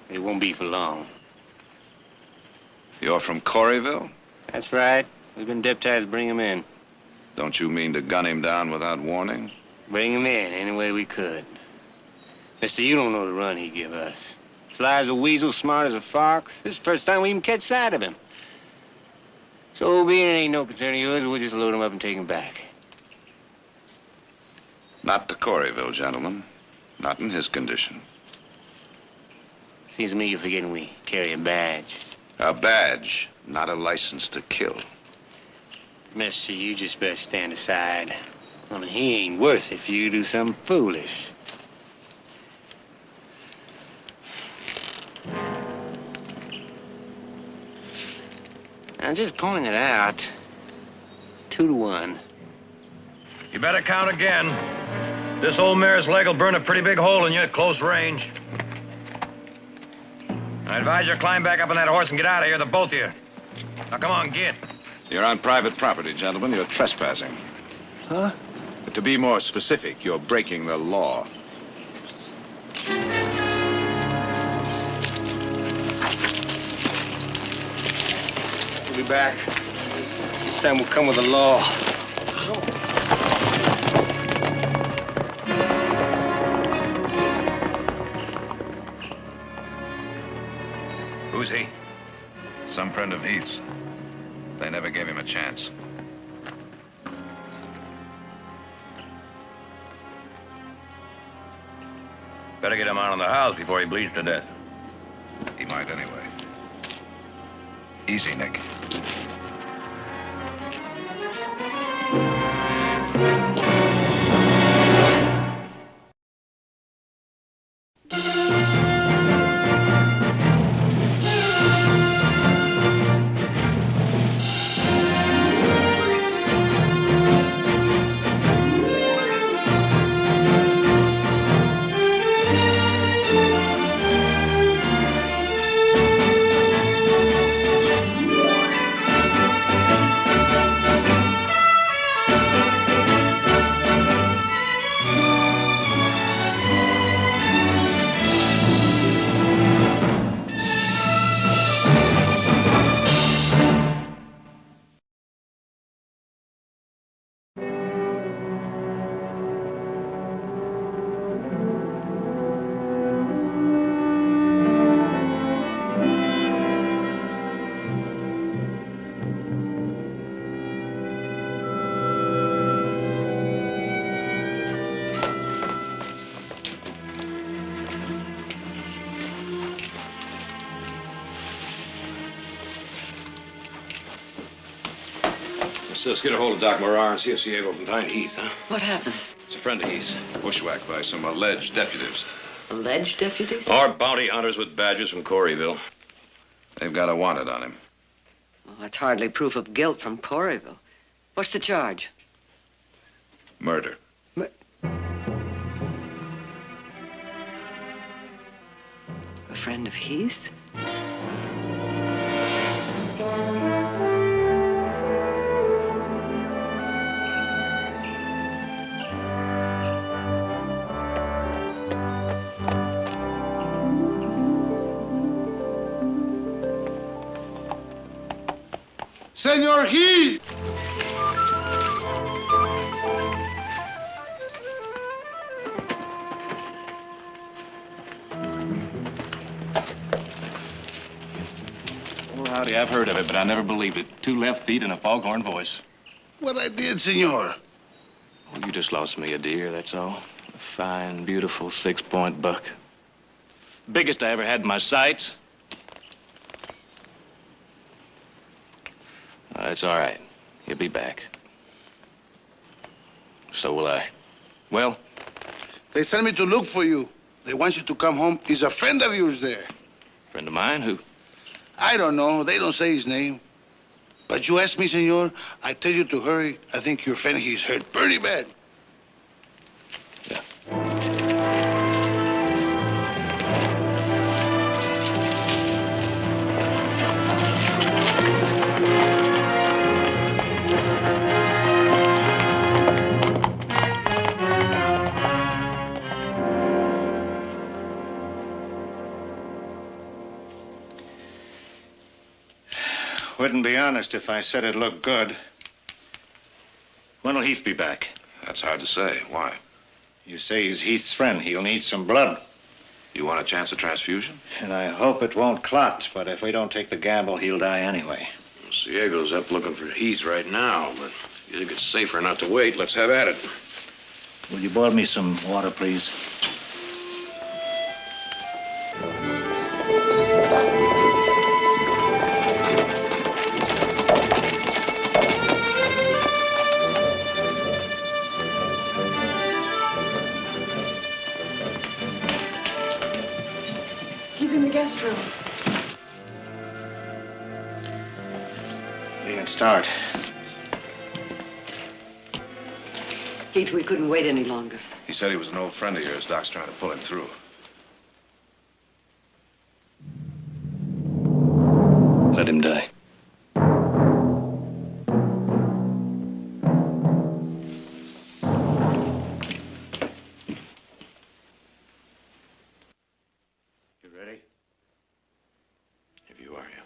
It won't be for long. You're from Coreyville? That's right. We've been deputized to bring him in. Don't you mean to gun him down without warning? Bring him in any way we could. Mister, you don't know the run he give us. Sly as a weasel, smart as a fox. This is the first time we even catch sight of him. So being it ain't no concern of yours, we'll just load him up and take him back. Not to Coreyville, gentlemen. Not in his condition. Seems to me you're forgetting we carry a badge. A badge, not a license to kill. Mister, you just better stand aside. I mean, he ain't worth it for you to do something foolish. I'm just pointing it out. 2 to 1. You better count again. This old mare's leg will burn a pretty big hole in you at close range. I advise you to climb back up on that horse and get out of here, the both of you. Now, come on, get. You're on private property, gentlemen. You're trespassing. Huh? But to be more specific, you're breaking the law. We'll be back. This time we'll come with the law. Who's he? Some friend of Heath's. They never gave him a chance. Better get him out of the house before he bleeds to death. He might anyway. Easy, Nick. Sis, get a hold of Doc Morar and see if she's able to find Heath, huh? What happened? It's a friend of Heath's. Bushwhacked by some alleged deputies. Alleged deputies? Or bounty hunters with badges from Coreyville. They've got a wanted on him. Well, that's hardly proof of guilt from Coreyville. What's the charge? Murder. A friend of Heath? Senor Heath! Oh, howdy, I've heard of it, but I never believed it. 2 left feet and a foghorn voice. What I did, senor? Oh, you just lost me a deer, that's all. A fine, beautiful 6-point buck. Biggest I ever had in my sights. It's all right. He'll be back. So will I. Well? They sent me to look for you. They want you to come home. Is a friend of yours there? Friend of mine? Who? I don't know. They don't say his name. But you ask me, senor, I tell you to hurry. I think your friend, he's hurt pretty bad. Wouldn't be honest if I said it looked good. When'll Heath be back? That's hard to say. Why? You say he's Heath's friend. He'll need some blood. You want a chance of transfusion? And I hope it won't clot, but if we don't take the gamble, he'll die anyway. Well, Ciego's up looking for Heath right now, but if you think it's safer not to wait, let's have at it. Will you boil me some water, please? He's in the guest room. We can start. Heath, we couldn't wait any longer. He said he was an old friend of yours. Doc's trying to pull him through. Let him die. You ready? If you are, yeah.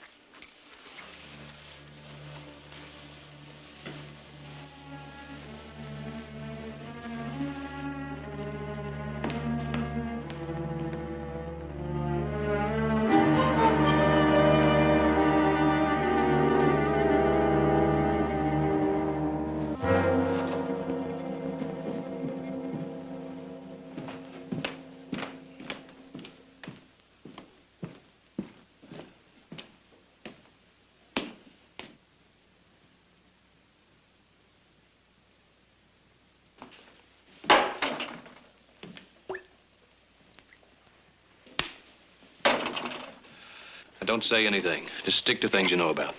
Don't say anything. Just stick to things you know about.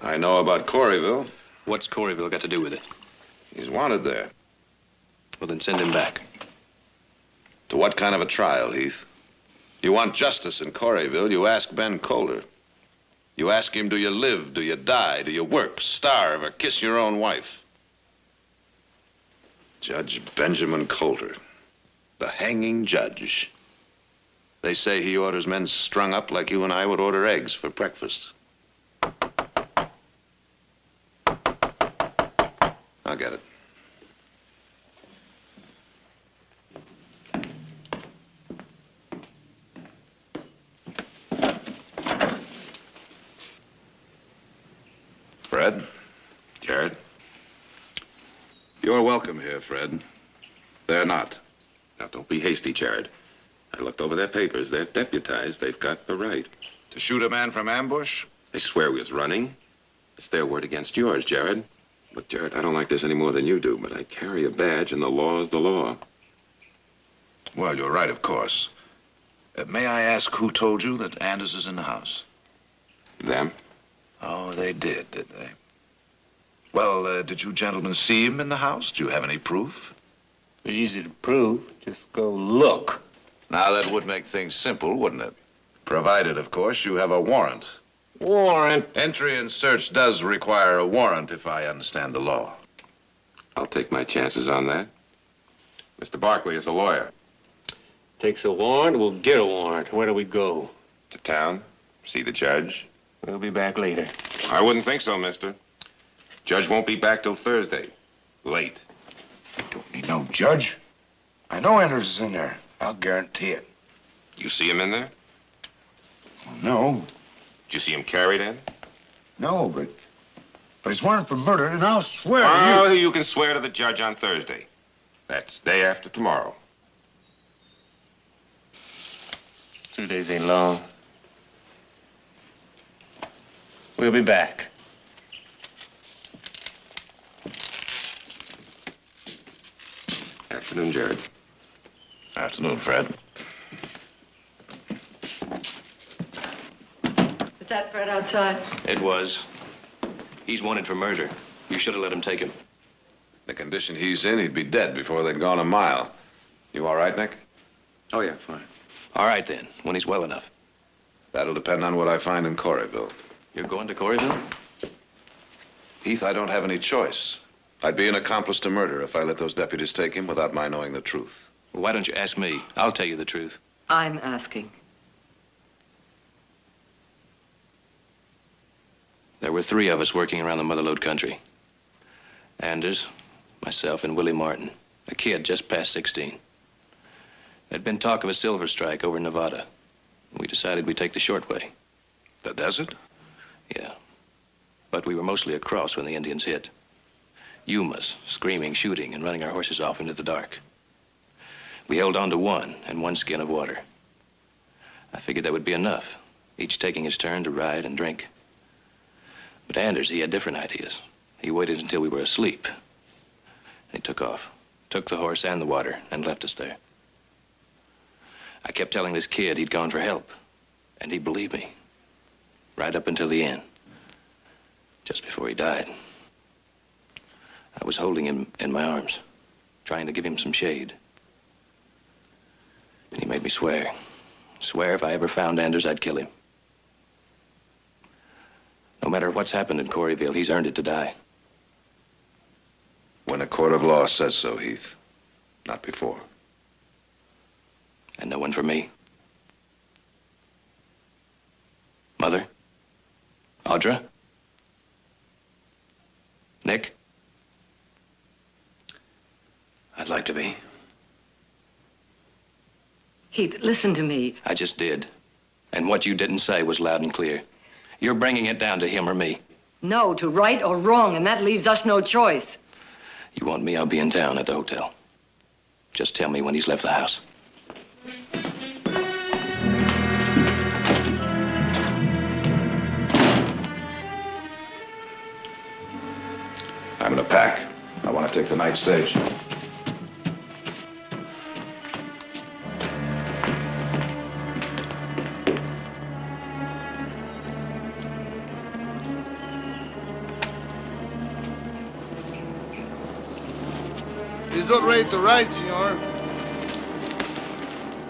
I know about Coreyville. What's Coreyville got to do with it? He's wanted there. Well, then send him back. To what kind of a trial, Heath? You want justice in Coreyville, you ask Ben Coulter. You ask him, do you live, do you die, do you work, starve, or kiss your own wife? Judge Benjamin Coulter, the hanging judge. They say he orders men strung up like you and I would order eggs for breakfast. I'll get it. Fred? Jared? You're welcome here, Fred. They're not. Now, don't be hasty, Jared. I looked over their papers. They're deputized. They've got the right. To shoot a man from ambush? They swear we was running. It's their word against yours, Jared. Look, Jared, I don't like this any more than you do, but I carry a badge and the law is the law. Well, you're right, of course. May I ask who told you that Anders is in the house? Them? Oh, they did they? Well, did you gentlemen see him in the house? Do you have any proof? Easy to prove. Just go look. Now, that would make things simple, wouldn't it? Provided, of course, you have a warrant. Warrant? Entry and search does require a warrant, if I understand the law. I'll take my chances on that. Mr. Barkley is a lawyer. Takes a warrant, we'll get a warrant. Where do we go? To town, see the judge. We'll be back later. I wouldn't think so, mister. Judge won't be back till Thursday. Late. Don't need no judge. I know Anders is in there. I'll guarantee it. You see him in there? No. Did you see him carried in? No, but he's warrant for murder, and I'll swear Oh, you can swear to the judge on Thursday. That's day after tomorrow. 2 days ain't long. We'll be back. Afternoon, Jared. Afternoon, Fred. Was that Fred outside? It was. He's wanted for murder. You should have let him take him. The condition he's in, he'd be dead before they'd gone a mile. You all right, Nick? Oh, yeah, fine. All right, then, when he's well enough. That'll depend on what I find in Coreyville. You're going to Coreyville? Heath, I don't have any choice. I'd be an accomplice to murder if I let those deputies take him without my knowing the truth. Well, why don't you ask me? I'll tell you the truth. I'm asking. There were 3 of us working around the Motherlode country. Anders, myself, and Willie Martin, a kid just past 16. There'd been talk of a silver strike over in Nevada. We decided we'd take the short way. The desert? Yeah. But we were mostly across when the Indians hit. Yumas, screaming, shooting, and running our horses off into the dark. We held on to 1 and 1 skin of water. I figured that would be enough, each taking his turn to ride and drink. But Anders, he had different ideas. He waited until we were asleep. He took off, took the horse and the water, and left us there. I kept telling this kid he'd gone for help, and he believed me. Right up until the end. Just before he died. I was holding him in my arms, trying to give him some shade. And he made me swear. Swear if I ever found Anders, I'd kill him. No matter what's happened in Coreyville, he's earned it to die. When a court of law says so, Heath. Not before. And no one for me. Mother? Audra? Nick? I'd like to be. Heath, listen to me. I just did. And what you didn't say was loud and clear. You're bringing it down to him or me. No, to right or wrong, and that leaves us no choice. You want me, I'll be in town at the hotel. Just tell me when he's left the house. I'm in a pack. I want to take the night stage. He's not ready to ride, senor.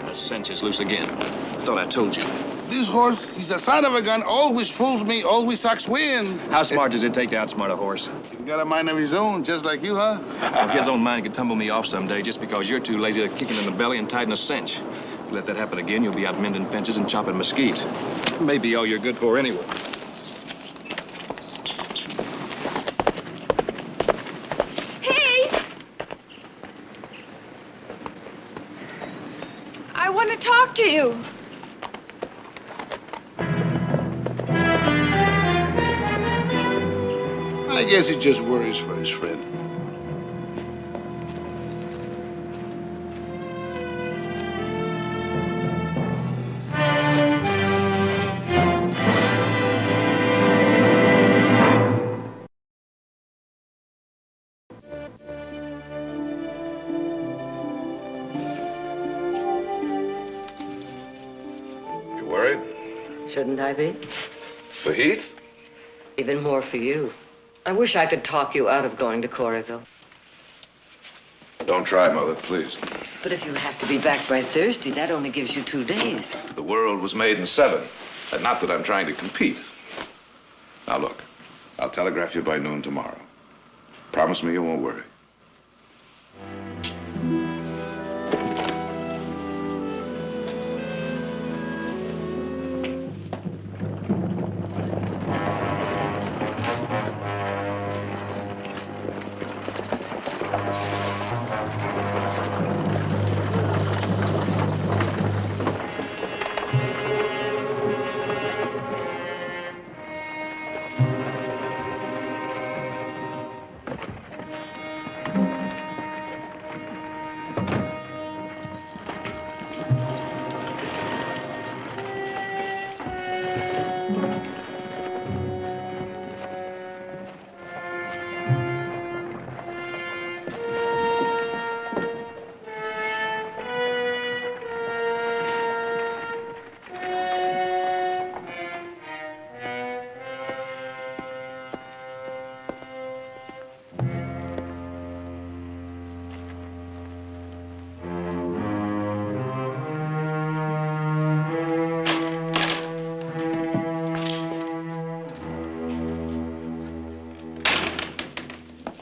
The cinch is loose again. I thought I told you. This horse, he's a son of a gun, always fools me, always sucks wind. How smart does it take to outsmart a horse? He's got a mind of his own, just like you, huh? Well, his own mind could tumble me off someday just because you're too lazy to kick him in the belly and tighten a cinch. If you let that happen again, you'll be out mending fences and chopping mesquite. Maybe all you're good for anyway. I want to talk to you. I guess he just worries for his friend. worried? Shouldn't I be? For Heath? Even more for you. I wish I could talk you out of going to Coreyville. Don't try, Mother, please. But if you have to be back by Thursday, that only gives you 2 days. The world was made in 7. And not that I'm trying to compete. Now, look, I'll telegraph you by noon tomorrow. Promise me you won't worry.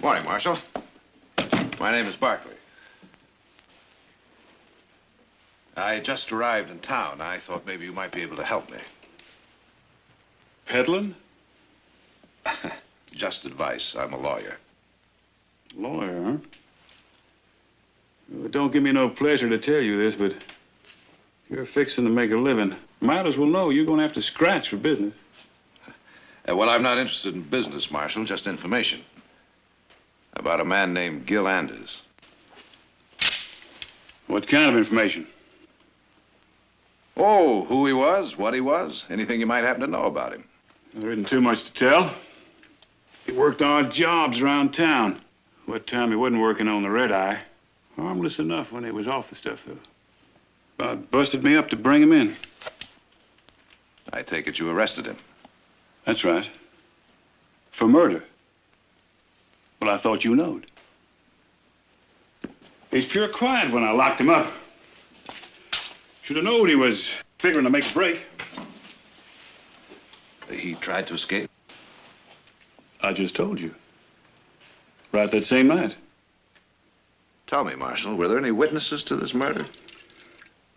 Morning, Marshal. My name is Barkley. I just arrived in town. I thought maybe you might be able to help me. Peddling? Just advice. I'm a lawyer. Lawyer, huh? Well, it don't give me no pleasure to tell you this, but you're fixing to make a living. Might as well know you're going to have to scratch for business. Well, I'm not interested in business, Marshal, just information. About a man named Gil Anders. What kind of information? Oh, who he was, what he was, anything you might happen to know about him. There isn't too much to tell. He worked odd jobs around town. What time he wasn't working on the red eye. Harmless enough when he was off the stuff, though. About busted me up to bring him in. I take it you arrested him. That's right. For murder. Well, I thought you knowed. He's pure quiet when I locked him up. Should have known he was figuring to make a break. He tried to escape? I just told you. Right that same night. Tell me, Marshal, were there any witnesses to this murder?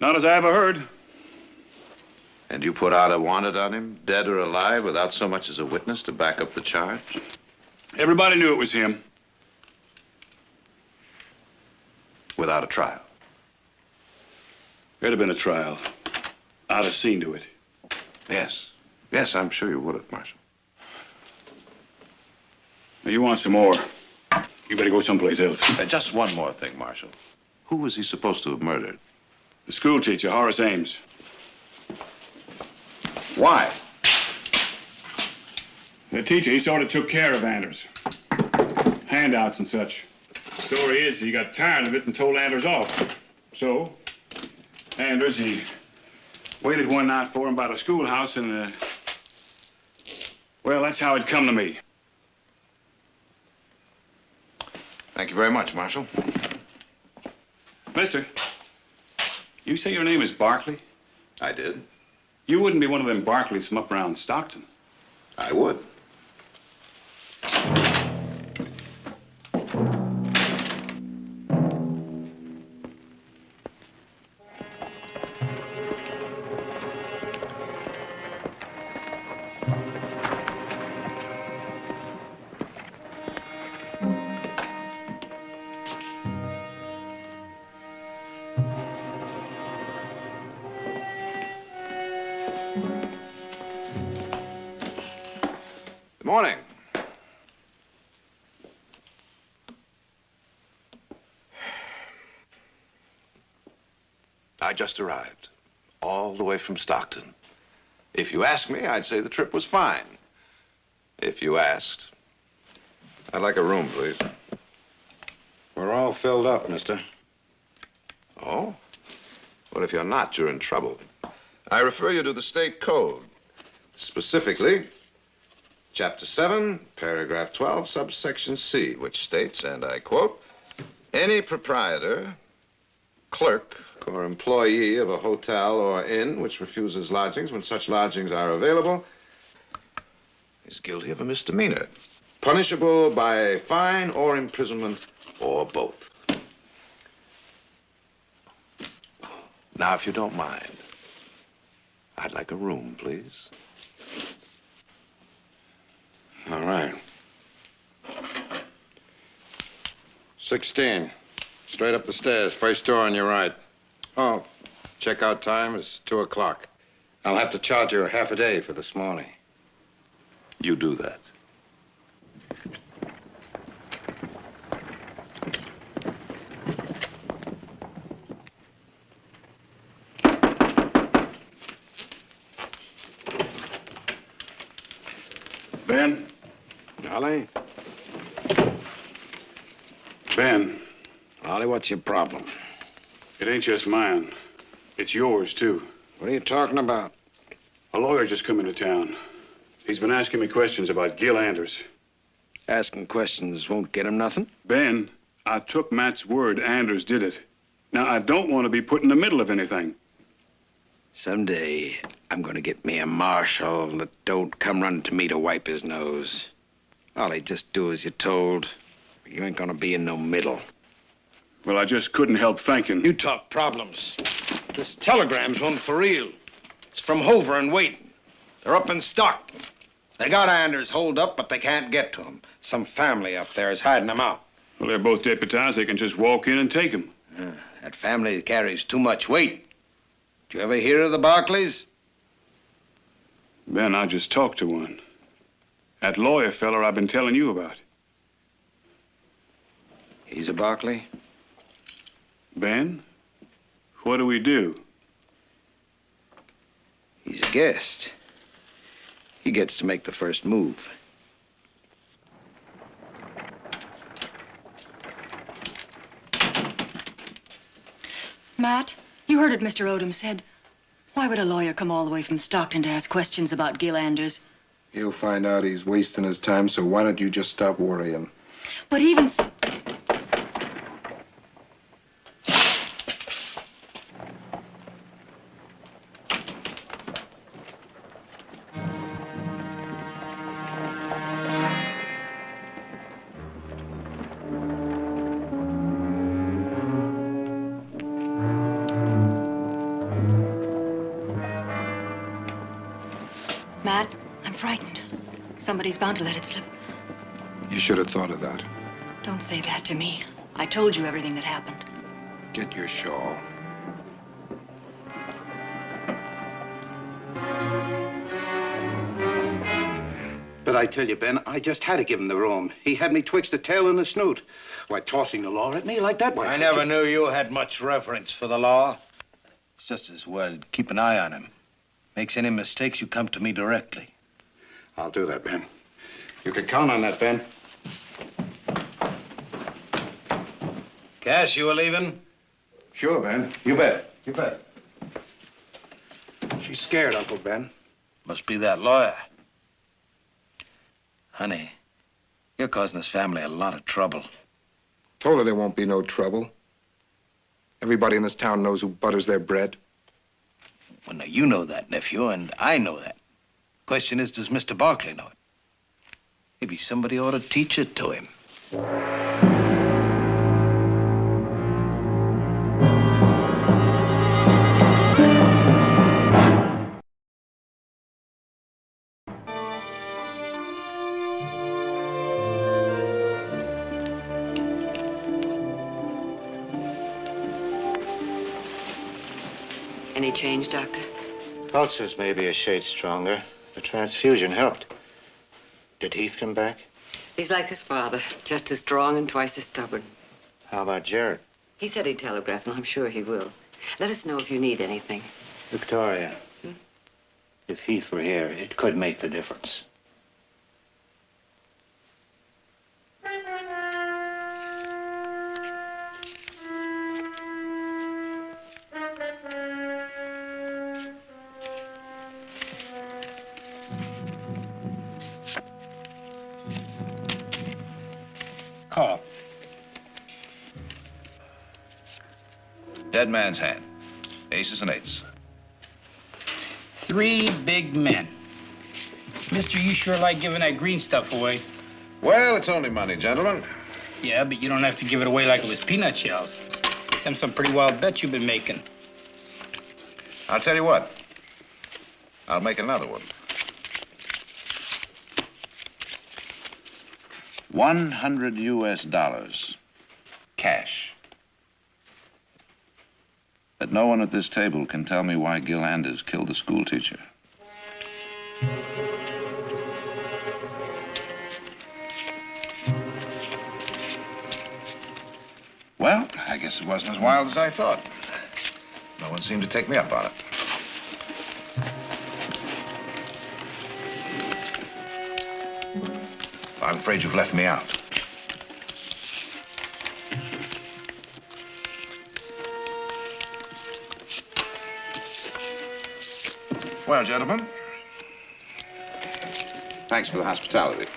Not as I ever heard. And you put out a wanted on him, dead or alive, without so much as a witness to back up the charge? Everybody knew it was him. Without a trial? There'd have been a trial. I'd have seen to it. Yes. Yes, I'm sure you would have, Marshal. Now, you want some more. You better go someplace else. Just one more thing, Marshal. Who was he supposed to have murdered? The school teacher, Horace Ames. Why? The teacher, he sort of took care of Anders. Handouts and such. The story is he got tired of it and told Anders off. So, Anders, he waited one night for him by the schoolhouse and, well, that's how it come to me. Thank you very much, Marshal. Mister, you say your name is Barkley? I did. You wouldn't be one of them Barkleys from up around Stockton. I would. Good morning. I just arrived, all the way from Stockton. If you ask me, I'd say the trip was fine. If you asked. I'd like a room, please. We're all filled up, mister. Oh? Well, if you're not, you're in trouble. I refer you to the state code. Specifically, Chapter 7, Paragraph 12, subsection C, which states, and I quote, any proprietor, clerk, or employee of a hotel or inn which refuses lodgings when such lodgings are available is guilty of a misdemeanor, punishable by fine or imprisonment or both. Now, if you don't mind, I'd like a room, please. All right. 16. Straight up the stairs, first door on your right. Oh, checkout time is 2 o'clock. I'll have to charge you half a day for this morning. You do that. Ben? Ollie? Ben. Ollie, what's your problem? It ain't just mine. It's yours, too. What are you talking about? A lawyer just come into town. He's been asking me questions about Gil Anders. Asking questions won't get him nothing. Ben, I took Matt's word Anders did it. Now, I don't want to be put in the middle of anything. Someday, I'm going to get me a marshal that don't come running to me to wipe his nose. Ollie, just do as you're told. You ain't going to be in no middle. Well, I just couldn't help thinking. You talk problems. This telegram's one for real. It's from Hoover and Waiting. They're up in Stockton. They got Anders holed up, but they can't get to him. Some family up there is hiding him out. Well, they're both deputized. They can just walk in and take him. That family carries too much weight. Did you ever hear of the Barclays? Ben, I just talked to one. That lawyer feller I've been telling you about. He's a Barclay? Ben, what do we do? He's a guest. He gets to make the first move. Matt, you heard what Mr. Odom said. Why would a lawyer come all the way from Stockton to ask questions about Gil Anders? He'll find out he's wasting his time, so why don't you just stop worrying? But even... Matt, I'm frightened. Somebody's bound to let it slip. You should have thought of that. Don't say that to me. I told you everything that happened. Get your shawl. But I tell you, Ben, I just had to give him the room. He had me twixt the tail and the snoot. Why, tossing the law at me like that, why... I never knew you had much reverence for the law. It's just as well to keep an eye on him. Makes any mistakes, you come to me directly. I'll do that, Ben. You can count on that, Ben. Cass, you were leaving? Sure, Ben. You bet. You bet. She's scared, Uncle Ben. Must be that lawyer. Honey, you're causing this family a lot of trouble. Told her there won't be no trouble. Everybody in this town knows who butters their bread. Well, now, you know that, nephew, and I know that. Question is, does Mr. Barclay know it? Maybe somebody ought to teach it to him. Any change, Doctor? Pulses may be a shade stronger. The transfusion helped. Did Heath come back? He's like his father, just as strong and twice as stubborn. How about Jared? He said he'd telegraph, and I'm sure he will. Let us know if you need anything. Victoria, if Heath were here, it could make the difference. Call. Dead man's hand. Aces and eights. 3 big men. Mister, you sure like giving that green stuff away. Well, it's only money, gentlemen. Yeah, but you don't have to give it away like it was peanut shells. Them some pretty wild bets you've been making. I'll tell you what. I'll make another one. $100 US. Cash. But no one at this table can tell me why Gil Anders killed the school teacher. Well, I guess it wasn't as wild as I thought. No one seemed to take me up on it. I'm afraid you've left me out. Well, gentlemen, thanks for the hospitality.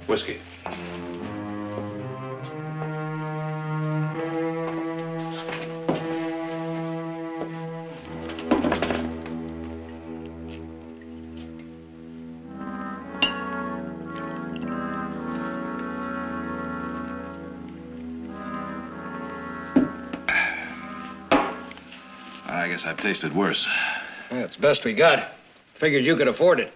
Whiskey. I guess I've tasted worse. Yeah, it's the best we got. Figured you could afford it.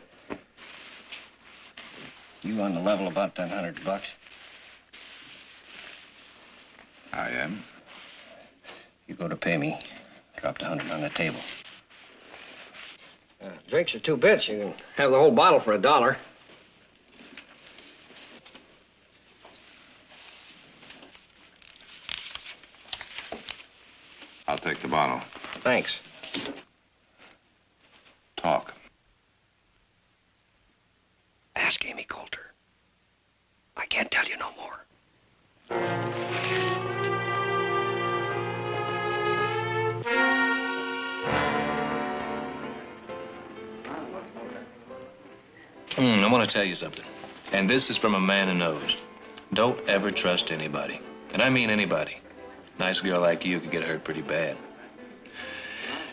You on the level about that $100? I am. You go to pay me. Drop the 100 on the table. Drinks are 2 bits. You can have the whole bottle for $1. I'll take the bottle. Thanks. Talk. Ask Amy Coulter. I can't tell you no more. I want to tell you something. And this is from a man who knows. Don't ever trust anybody. And I mean anybody. Nice girl like you could get hurt pretty bad.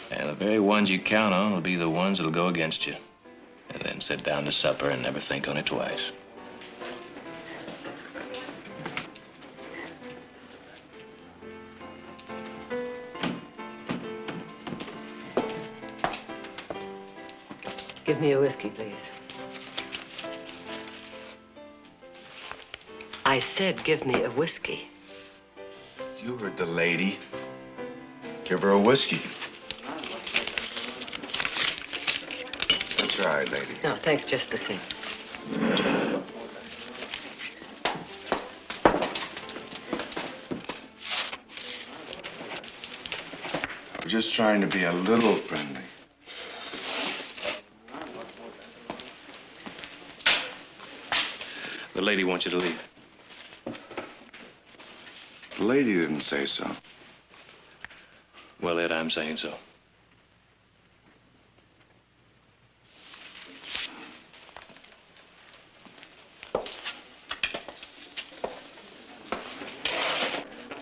And the very ones you count on will be the ones that'll go against you. And then sit down to supper and never think on it twice. Give me a whiskey, please. I said give me a whiskey. You heard the lady. Give her a whiskey. That's right, lady. No, thanks just the same. We're just trying to be a little friendly. The lady wants you to leave. The lady didn't say so. Well, Ed, I'm saying so.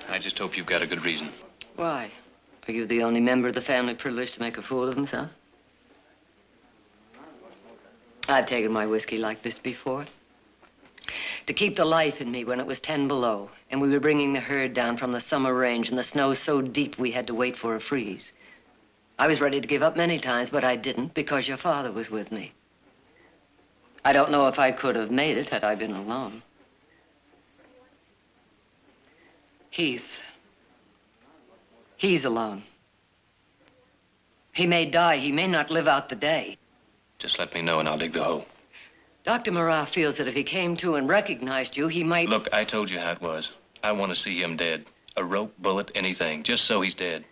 I just hope you've got a good reason. Why? Are you the only member of the family privileged to make a fool of himself? I've taken my whiskey like this before. To keep the life in me when it was 10 below, and we were bringing the herd down from the summer range, and the snow so deep we had to wait for a freeze. I was ready to give up many times, but I didn't because your father was with me. I don't know if I could have made it had I been alone. Heath. He's alone. He may die. He may not live out the day. Just let me know and I'll dig the hole. Dr. Marat feels that if he came to and recognized you, he might... Look, I told you how it was. I want to see him dead. A rope, bullet, anything, just so he's dead.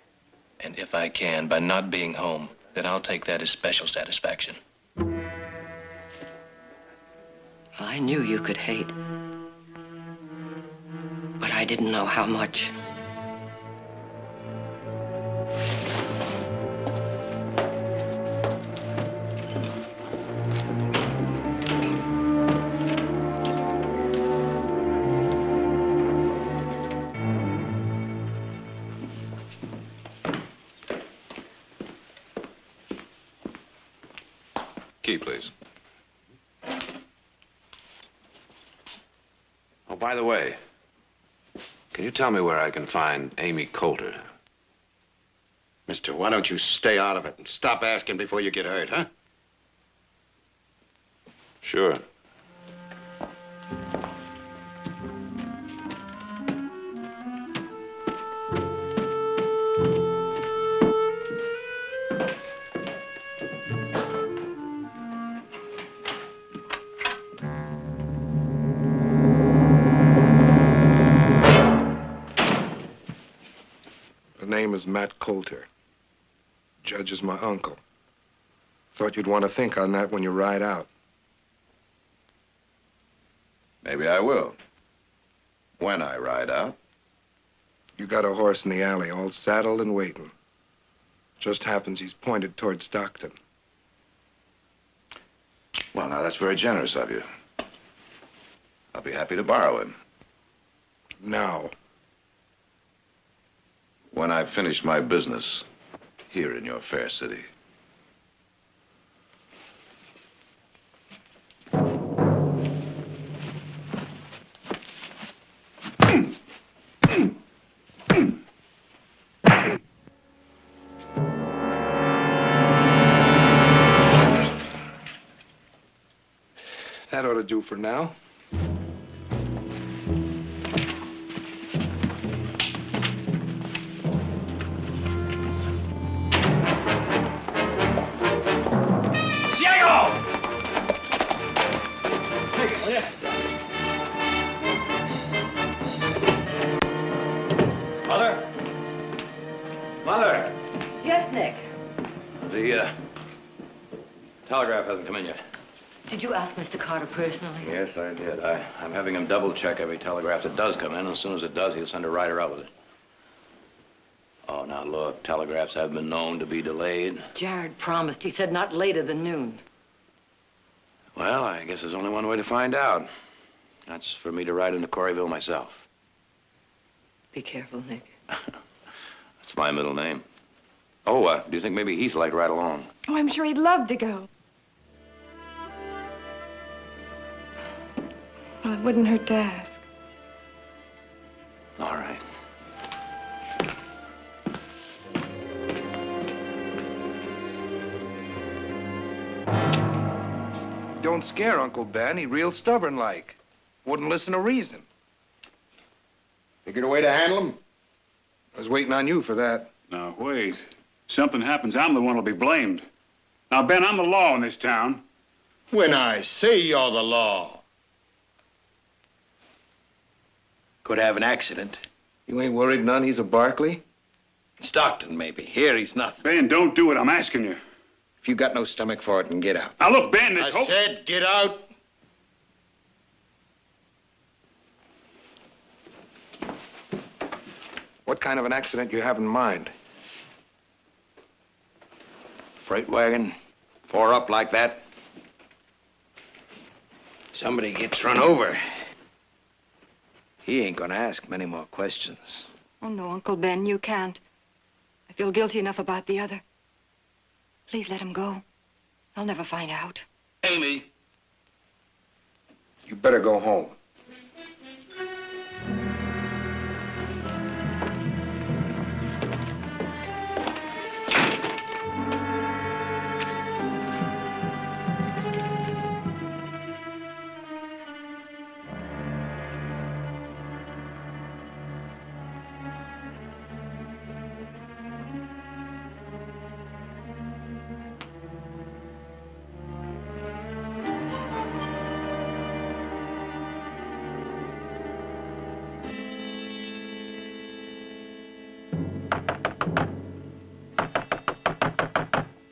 And if I can, by not being home, then I'll take that as special satisfaction. I knew you could hate. But I didn't know how much. Key, please. Oh, by the way, can you tell me where I can find Amy Coulter? Mister, why don't you stay out of it and stop asking before you get hurt, huh? Sure. The name is Matt Coulter. Judge is my uncle. Thought you'd want to think on that when you ride out. Maybe I will. When I ride out. You got a horse in the alley, all saddled and waiting. Just happens he's pointed toward Stockton. Well, now, that's very generous of you. I'll be happy to borrow him. Now. When I've finished my business here in your fair city. That ought to do for now. Mother? Mother! Yes, Nick. The, telegraph hasn't come in yet. Did you ask Mr. Carter personally? Yes, I did. I'm having him double-check every telegraph that does come in. As soon as it does, he'll send a rider out with it. Oh, now, look, telegraphs have been known to be delayed. Jared promised. He said not later than noon. Well, I guess there's only one way to find out. That's for me to ride into Corryville myself. Be careful, Nick. That's my middle name. Oh, do you think maybe Heath like ride along? Oh, I'm sure he'd love to go. Well, it wouldn't hurt to ask. All right. Don't scare Uncle Ben. He real stubborn like. Wouldn't listen to reason. Figured a way to handle him? I was waiting on you for that. Now, wait. Something happens, I'm the one who'll be blamed. Now, Ben, I'm the law in this town. When I say you're the law. Could have an accident. You ain't worried none he's a Barkley? Stockton, maybe. Here, he's nothing. Ben, don't do it. I'm asking you. If you got no stomach for it, then get out. Now, look, Ben, this I said get out. What kind of an accident you have in mind? Freight wagon, 4 up like that. Somebody gets run over. He ain't gonna ask many more questions. Oh, no, Uncle Ben, you can't. I feel guilty enough about the other. Please let him go. I'll never find out. Amy. You better go home.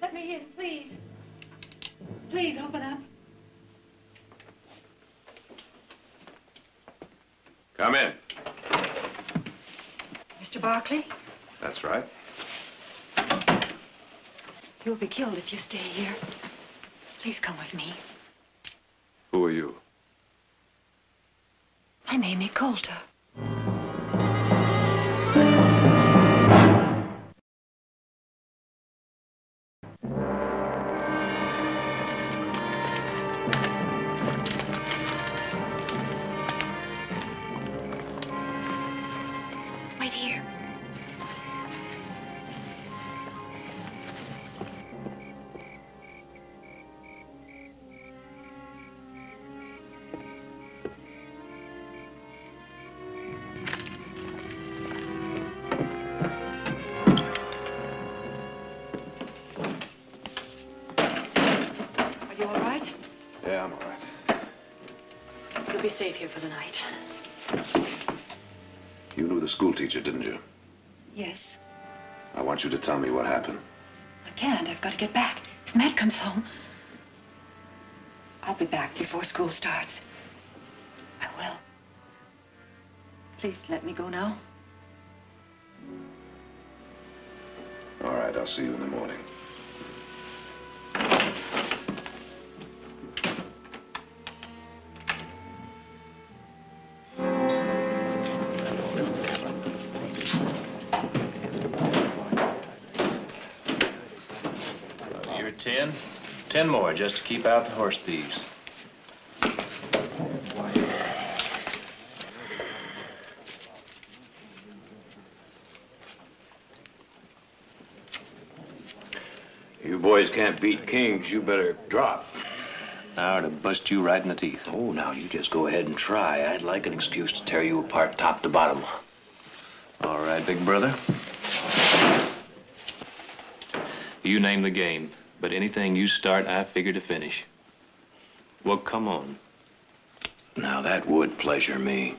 Let me in, please. Please, open up. Come in. Mr. Barkley, That's right. you'll be killed if you stay here. Please come with me. Who are you? I'm Amy Coulter. stayed here for the night. You knew the school teacher, didn't you? Yes. I want you to tell me what happened. I can't. I've got to get back. If Matt comes home, I'll be back before school starts. I will. Please let me go now. All right, I'll see you in the morning. You're 10. 10 more just to keep out the horse thieves. You boys can't beat kings. You better drop. Now to bust you right in the teeth. Oh, now you just go ahead and try. I'd like an excuse to tear you apart top to bottom. All right, big brother. You name the game, but anything you start, I figure to finish. Well, come on. Now, that would pleasure me.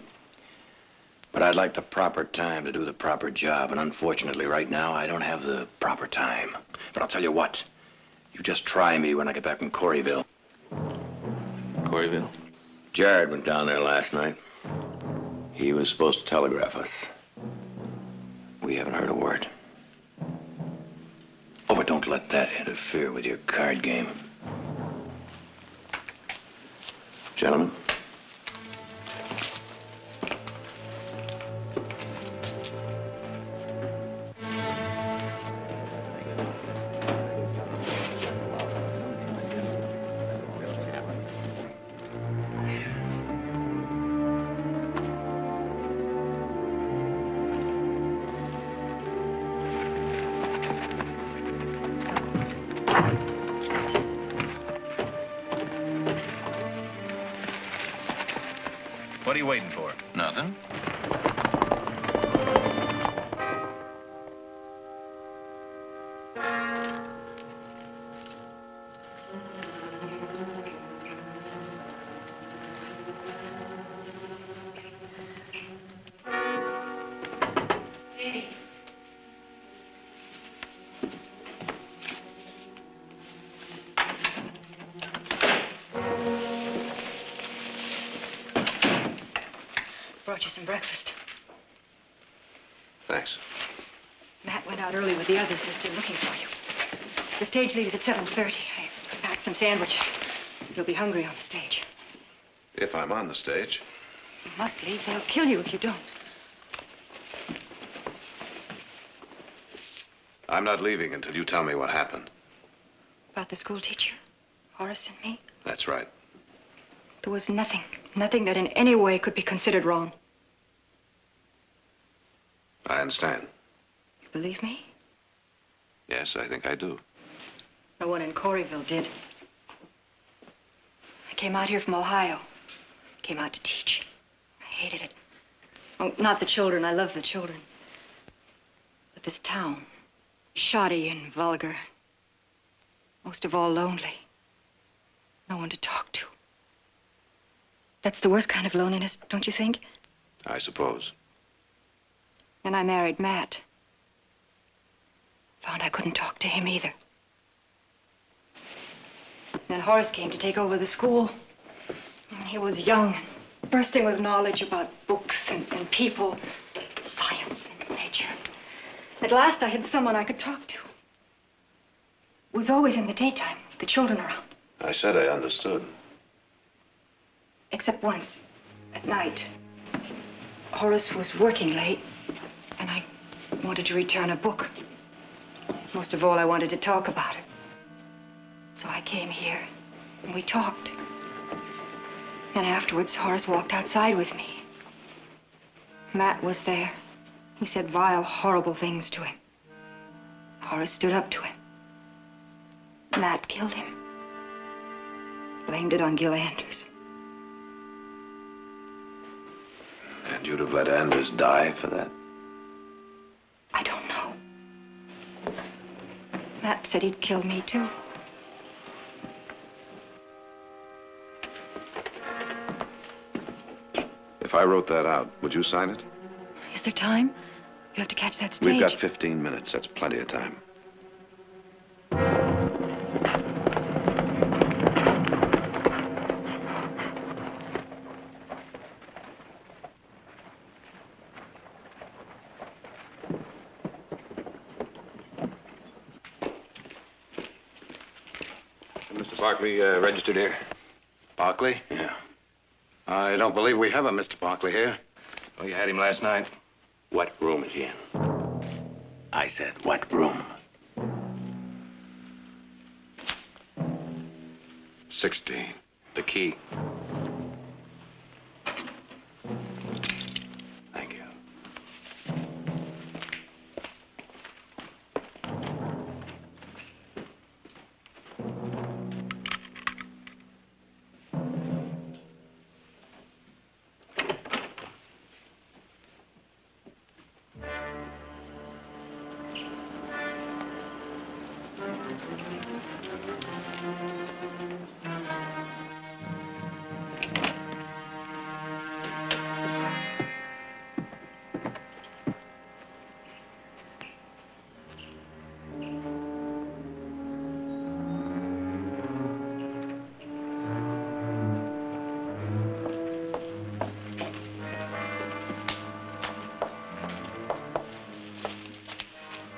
But I'd like the proper time to do the proper job, and unfortunately, right now, I don't have the proper time. But I'll tell you what. You just try me when I get back from Corryville. Corryville? Jared went down there last night. He was supposed to telegraph us. We haven't heard a word. Oh, but don't let that interfere with your card game. Gentlemen. What are you waiting for? Nothing. Brought you some breakfast. Thanks. Matt went out early with the others. They're still looking for you. The stage leaves at 7:30. I packed some sandwiches. You'll be hungry on the stage. If I'm on the stage. You must leave. They'll kill you if you don't. I'm not leaving until you tell me what happened. About the school teacher, Horace and me. That's right. There was nothing that in any way could be considered wrong. I understand. You believe me? Yes, I think I do. No one in Corryville did. I came out here from Ohio. Came out to teach. I hated it. Oh, not the children. I love the children. But this town, shoddy and vulgar. Most of all, lonely. No one to talk to. That's the worst kind of loneliness, don't you think? I suppose. And I married Matt. Found I couldn't talk to him either. Then Horace came to take over the school. He was young and bursting with knowledge about books and people, science and nature. At last I had someone I could talk to. It was always in the daytime, with the children around. I said I understood. Except once, at night. Horace was working late, and I wanted to return a book. Most of all, I wanted to talk about it. So I came here, and we talked. And afterwards, Horace walked outside with me. Matt was there. He said vile, horrible things to him. Horace stood up to him. Matt killed him. Blamed it on Gil Anders. And you'd have let Anders die for that? I don't know. Matt said he'd kill me, too. I wrote that out. Would you sign it? Is there time? You have to catch that stage. We've got 15 minutes. That's plenty of time. Mr. Barkley registered here? Barkley? Yeah. I don't believe we have a Mr. Barkley here. Oh, you had him last night? What room is he in? I said, what room? 16. The key. Thank you.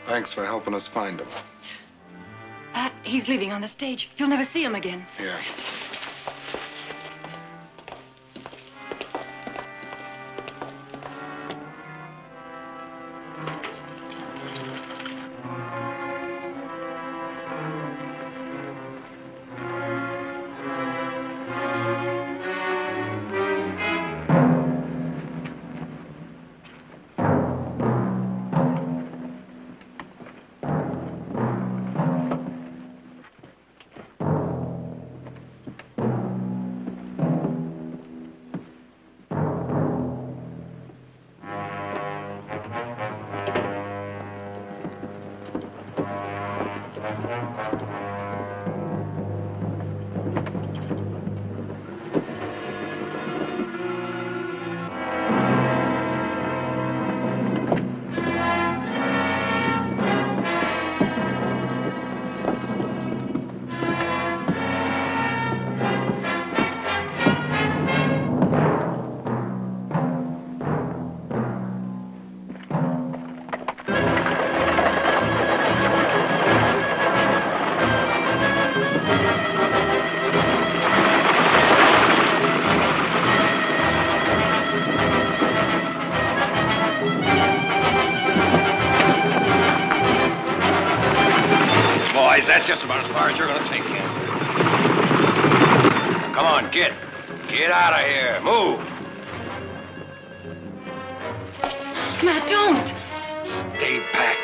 Thanks for helping us find him. Pat, he's leaving on the stage. You'll never see him again. Yeah. Boys, that's just about as far as you're gonna take him. Come on, get. Get out of here. Move. Matt, don't! Stay back.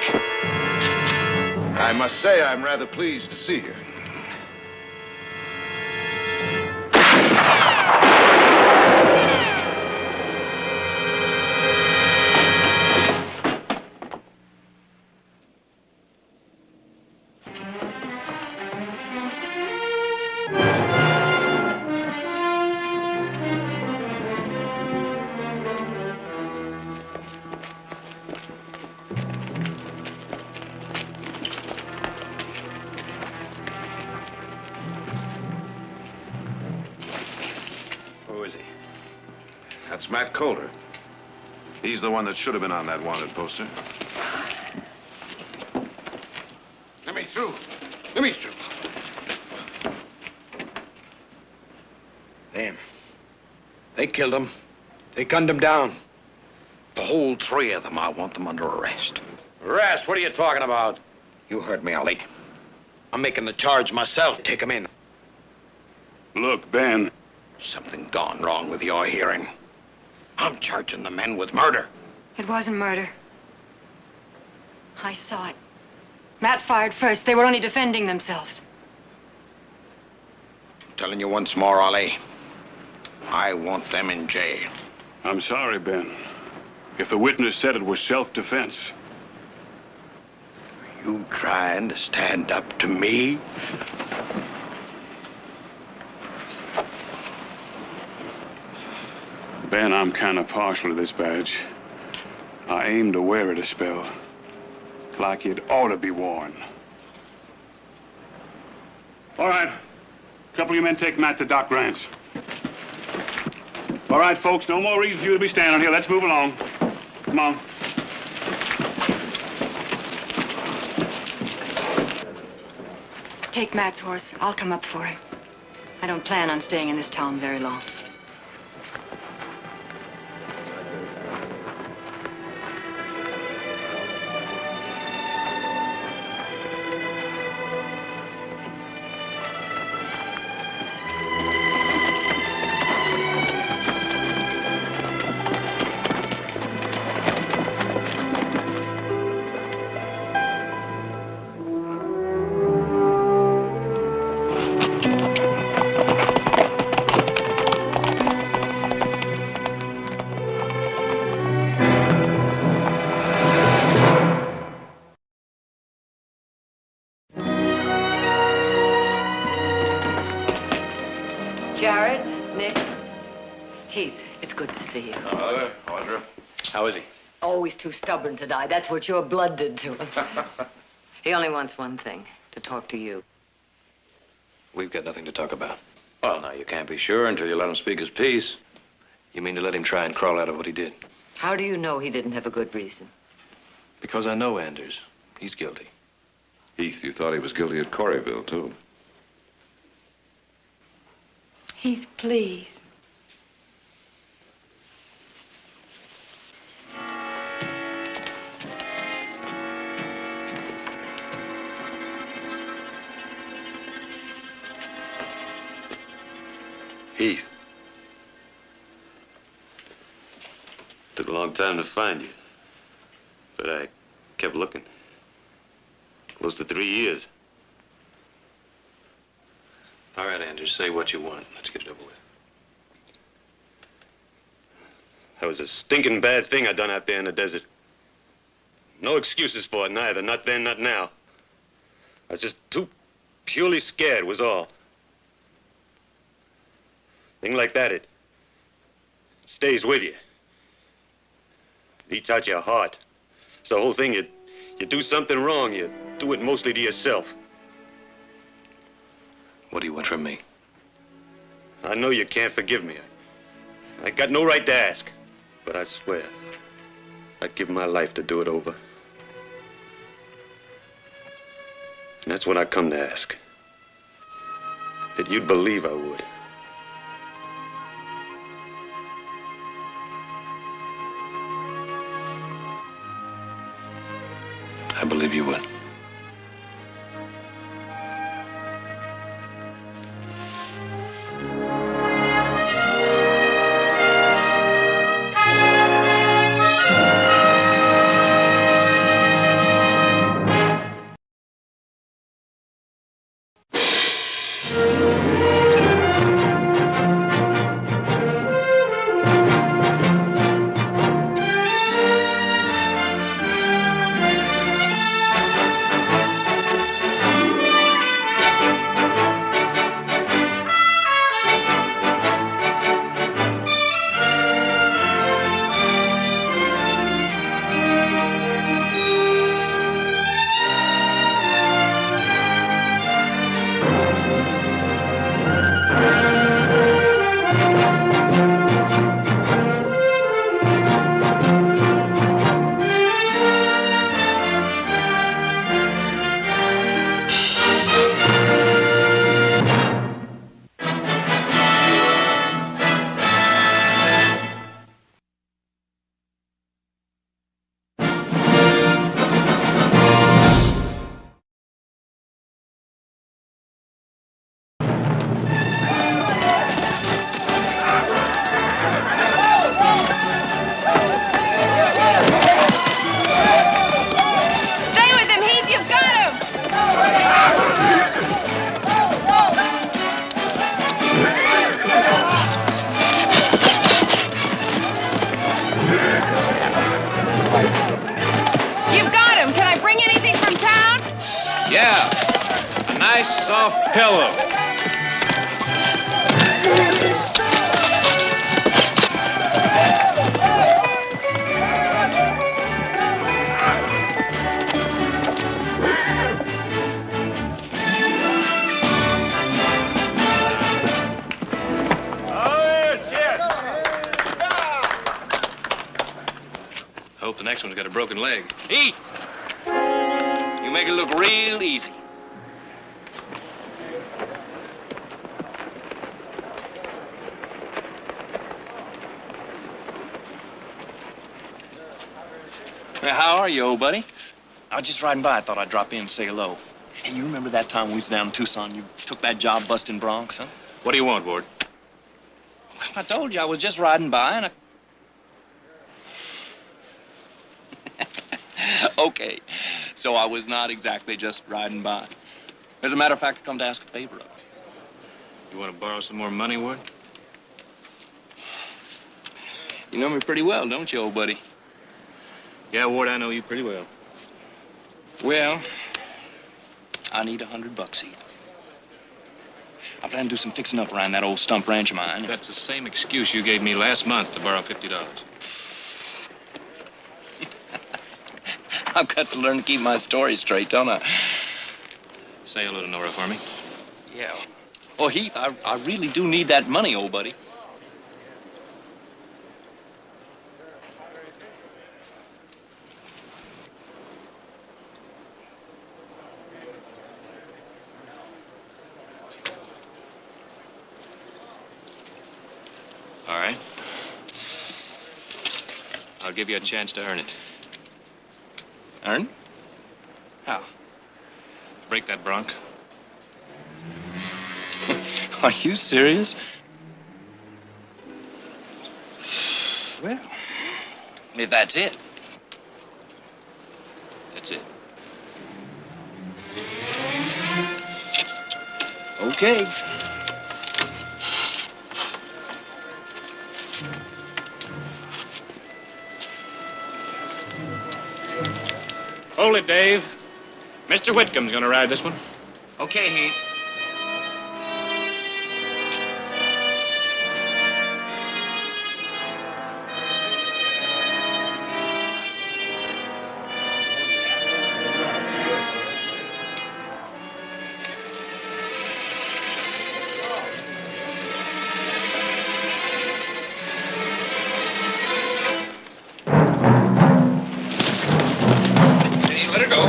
I must say I'm rather pleased to see you. Who is he? That's Matt Coulter. He's the one that should have been on that wanted poster. Let me through. Let me through. Them. They killed him. They gunned him down. The whole three of them, I want them under arrest. Arrest? What are you talking about? You heard me, Ollie. I'm making the charge myself. Take him in. Look, Ben. Something gone wrong with your hearing. I'm charging the men with murder. It wasn't murder. I saw it. Matt fired first. They were only defending themselves. I'm telling you once more, Ollie. I want them in jail. I'm sorry, Ben. If the witness said it was self-defense. You trying to stand up to me? Ben, I'm kind of partial to this badge. I aim to wear it a spell. Like it ought to be worn. All right. A couple of you men take Matt to Doc Grant's. All right, folks, no more reason for you to be standing here. Let's move along. Come on. Take Matt's horse. I'll come up for him. I don't plan on staying in this town very long. Jared, Nick, Heath, it's good to see you. Audra. How is he? Always too stubborn to die. That's what your blood did to him. He only wants one thing, to talk to you. We've got nothing to talk about. Well, now, you can't be sure until you let him speak his piece. You mean to let him try and crawl out of what he did? How do you know he didn't have a good reason? Because I know Anders. He's guilty. Heath, you thought he was guilty at Corryville, too. Heath, please. Heath. Took a long time to find you. But I kept looking. Close to 3 years. All right, Anders, say what you want. Let's get it over with. That was a stinking bad thing I done out there in the desert. No excuses for it, neither. Not then, not now. I was just too purely scared, was all. Thing like that, it stays with you. It eats out your heart. It's the whole thing. You do something wrong, you do it mostly to yourself. What do you want from me? I know you can't forgive me. I got no right to ask. But I swear, I'd give my life to do it over. And that's what I come to ask. That you'd believe I would. I believe you would. Yeah, a nice soft pillow. broken leg. Eat! You make it look real easy. Well, how are you, old buddy? I was just riding by. I thought I'd drop in and say hello. Hey, you remember that time we was down in Tucson? You took that job busting Bronx, huh? What do you want, Ward? I told you I was just riding by and Okay, so I was not exactly just riding by. As a matter of fact, I come to ask a favor of you. You want to borrow some more money, Ward? You know me pretty well, don't you, old buddy? Yeah, Ward, I know you pretty well. Well, I need $100 each. I plan to do some fixing up around that old stump ranch of mine. That's the same excuse you gave me last month to borrow $50. I've got to learn to keep my story straight, don't I? Say hello to Nora for me. Yeah. Oh, Heath, I really do need that money, old buddy. All right. I'll give you a chance to earn it. Earn? How? Break that bronc. Are you serious? Well, if that's it. That's it. Okay. Hold it, Dave. Mr. Whitcomb's gonna ride this one. Okay, Heath. Let her go.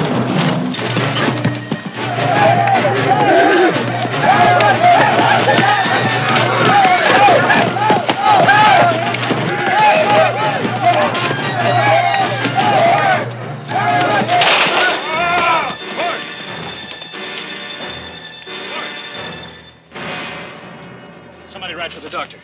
Somebody ride for the doctor.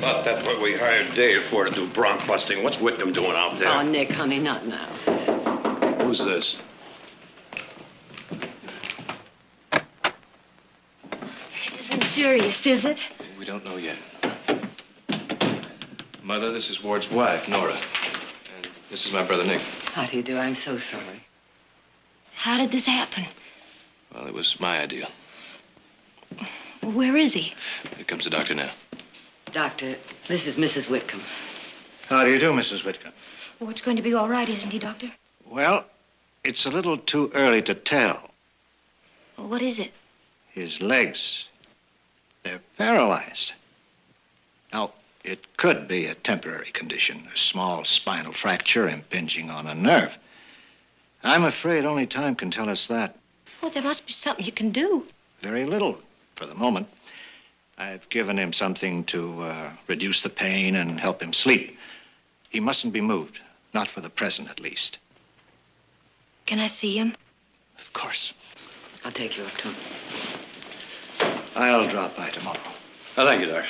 Thought that's what we hired Dave for, to do bronc busting. What's Whitcomb doing out there? Oh, Nick, honey, not now. Who's this? It isn't serious, is it? We don't know yet. Mother, this is Ward's wife, Nora. And this is my brother, Nick. How do you do? I'm so sorry. How did this happen? Well, it was my idea. Where is he? Here comes the doctor now. Doctor, this is Mrs. Whitcomb. How do you do, Mrs. Whitcomb? Oh, it's going to be all right, isn't he, Doctor? Well, it's a little too early to tell. Well, what is it? His legs, they're paralyzed. Now, it could be a temporary condition, a small spinal fracture impinging on a nerve. I'm afraid only time can tell us that. Well, there must be something you can do. Very little, for the moment. I've given him something to reduce the pain and help him sleep. He mustn't be moved. Not for the present, at least. Can I see him? Of course. I'll take you up to him. I'll drop by tomorrow. Oh, thank you, sir.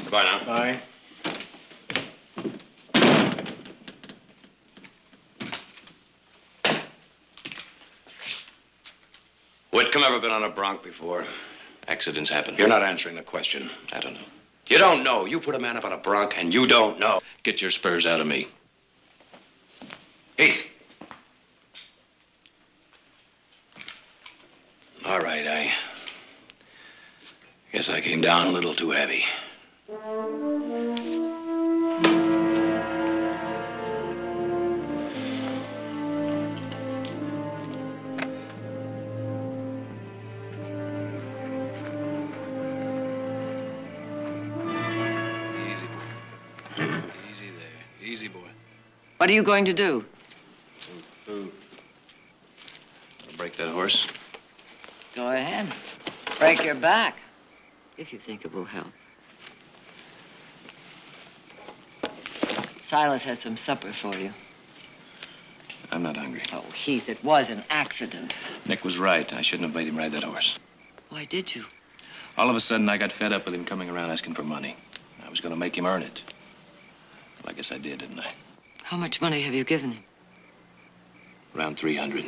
Goodbye now. Bye. Whitcomb ever been on a bronc before? Accidents happen. You're not answering the question. I don't know. You don't know. You put a man up on a bronc and you don't know. Get your spurs out of me. Heath. All right, I guess I came down a little too heavy. Easy, boy. What are you going to do? Break that horse. Go ahead. Break your back, if you think it will help. Silas has some supper for you. I'm not hungry. Oh, Heath, it was an accident. Nick was right. I shouldn't have made him ride that horse. Why did you? All of a sudden, I got fed up with him coming around asking for money. I was going to make him earn it. Well, I guess I did, didn't I? How much money have you given him? Around 300.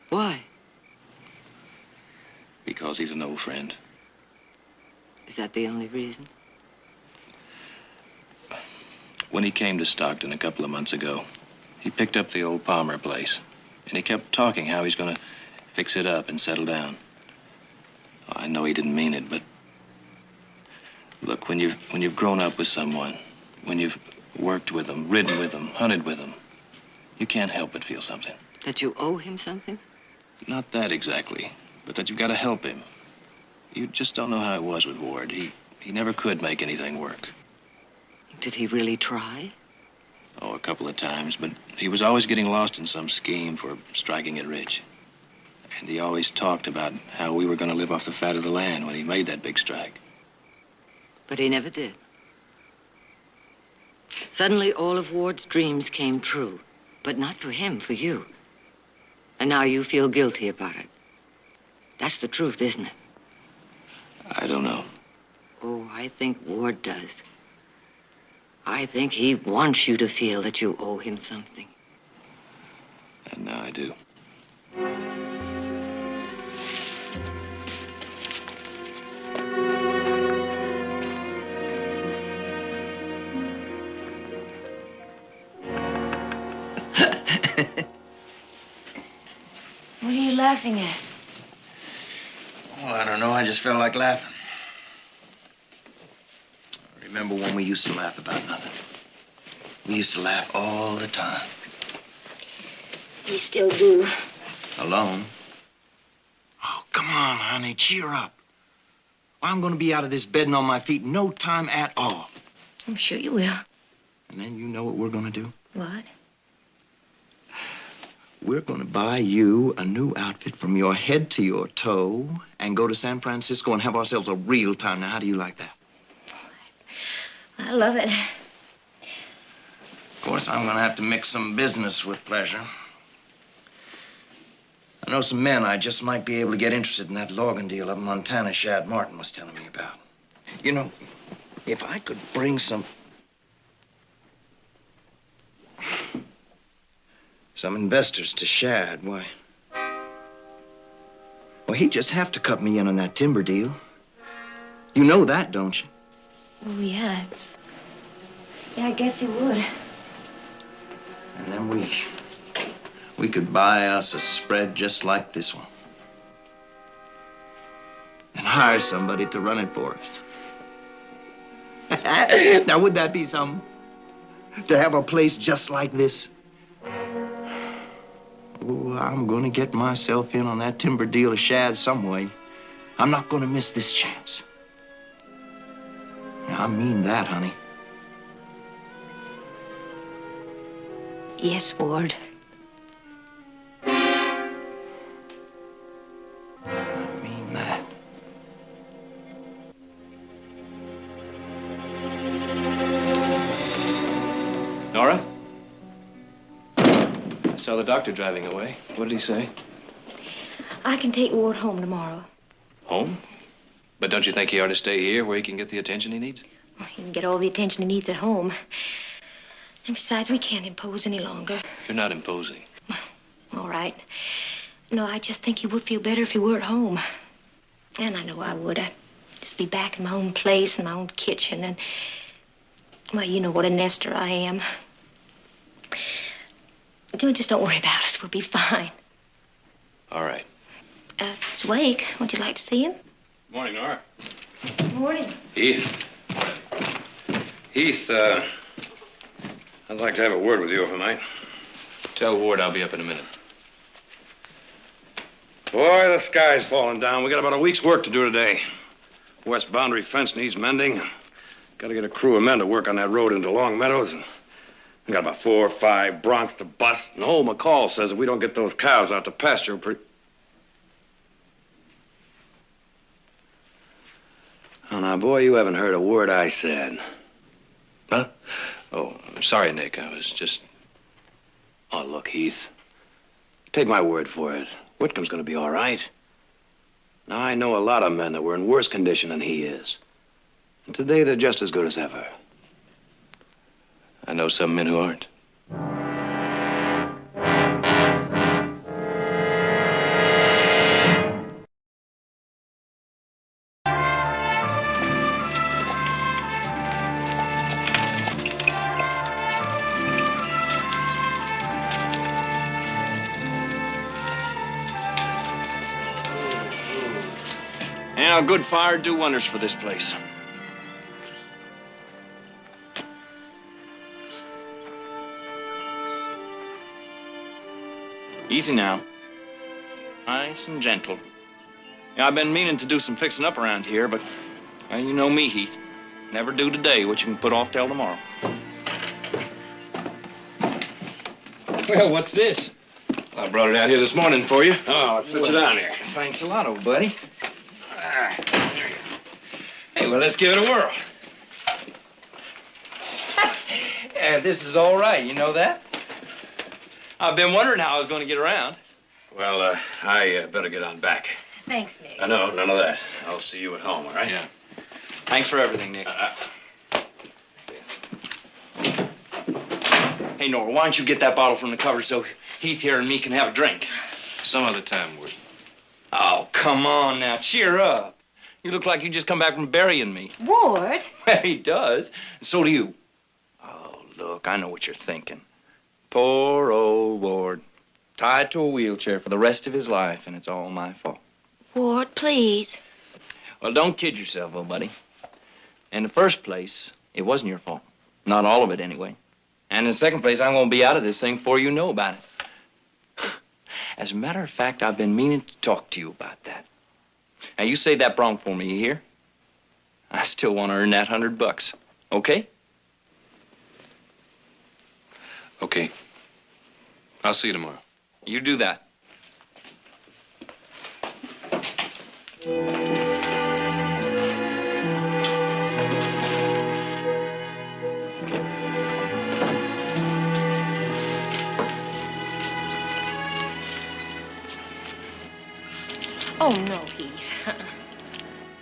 Why? Because he's an old friend. Is that the only reason? When he came to Stockton a couple of months ago, he picked up the old Palmer place. And he kept talking how he's going to fix it up and settle down. I know he didn't mean it, but look, when you've grown up with someone, when you've worked with them, ridden with them, hunted with them, you can't help but feel something. That you owe him something? Not that exactly, but that you've got to help him. You just don't know how it was with Ward. He never could make anything work. Did he really try? Oh, a couple of times, but he was always getting lost in some scheme for striking it rich. And he always talked about how we were going to live off the fat of the land when he made that big strike. But he never did. Suddenly, all of Ward's dreams came true. But not for him, for you. And now you feel guilty about it. That's the truth, isn't it? I don't know. Oh, I think Ward does. I think he wants you to feel that you owe him something. And now I do. What are you laughing at? Oh, I don't know. I just felt like laughing. I remember when we used to laugh about nothing. We used to laugh all the time. We still do. Alone. Oh, come on, honey. Cheer up. I'm going to be out of this bed and on my feet in no time at all. I'm sure you will. And then you know what we're going to do? What? We're going to buy you a new outfit from your head to your toe and go to San Francisco and have ourselves a real time. Now, how do you like that? I love it. Of course, I'm going to have to mix some business with pleasure. I know some men I just might be able to get interested in that logging deal up in Montana Shad Martin was telling me about. You know, if I could bring some investors to Shad, why? Well, he'd just have to cut me in on that timber deal. You know that, don't you? Oh, yeah. Yeah, I guess he would. And then we could buy us a spread just like this one. And hire somebody to run it for us. Now, would that be something? To have a place just like this? Oh, I'm going to get myself in on that timber deal of Shad some way. I'm not going to miss this chance. I mean that, honey. Yes, Ward. Mean that. Nora? I saw the doctor driving away. What did he say? I can take Ward home tomorrow. Home? But don't you think he ought to stay here where he can get the attention he needs? Well, he can get all the attention he needs at home. And besides, we can't impose any longer. You're not imposing. All right. No, I just think he would feel better if he were at home. And I know I would. I'd just be back in my own place, in my own kitchen, and... Well, you know what a nester I am. Just don't worry about us. We'll be fine. All right. It's Wake. Would you like to see him? Morning, Nora. Morning. Heath. Heath, I'd like to have a word with you overnight. Tell Ward I'll be up in a minute. Boy, the sky's falling down. We got about a week's work to do today. West boundary fence needs mending. Got to get a crew of men to work on that road into Long Meadows. And we got about 4 or 5 broncs to bust. And old McCall says if we don't get those cows out to pasture, Oh, now, boy, you haven't heard a word I said. Huh? Oh, sorry, Nick. I was just... Oh, look, Heath. Take my word for it. Whitcomb's gonna be all right. Now, I know a lot of men that were in worse condition than he is. And today, they're just as good as ever. I know some men who aren't. Yeah, a good fire'd do wonders for this place. Easy now. Nice and gentle. Yeah, I've been meaning to do some fixing up around here, but well, you know me, Heath. Never do today what you can put off till tomorrow. Well, what's this? I brought it out here this morning for you. Oh, sit you down here. Thanks a lot, old buddy. Hey, well, let's give it a whirl. Yeah, this is all right, you know that? I've been wondering how I was going to get around. Well, I better get on back. Thanks, Nick. No, none of that. I'll see you at home, all right? Yeah. Thanks for everything, Nick. Hey, Nora, why don't you get that bottle from the cupboard so Heath here and me can have a drink? Some other time, Ward. Oh, come on now. Cheer up. You look like you just come back from burying me. Ward? Well, he does. And so do you. Oh, look, I know what you're thinking. Poor old Ward. Tied to a wheelchair for the rest of his life, and it's all my fault. Ward, please. Well, don't kid yourself, old buddy. In the first place, it wasn't your fault. Not all of it, anyway. And in the second place, I'm going to be out of this thing before you know about it. As a matter of fact, I've been meaning to talk to you about that. Now, you save that bronc for me, you hear? I still want to earn that $100, okay? Okay. I'll see you tomorrow. You do that. Oh, no, Heath.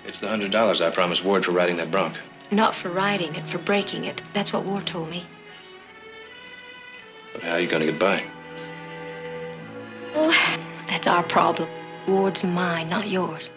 It's the $100 I promised Ward for riding that bronc. Not for riding it, for breaking it. That's what Ward told me. But how are you going to get by? Oh, that's our problem. Ward's mine, not yours.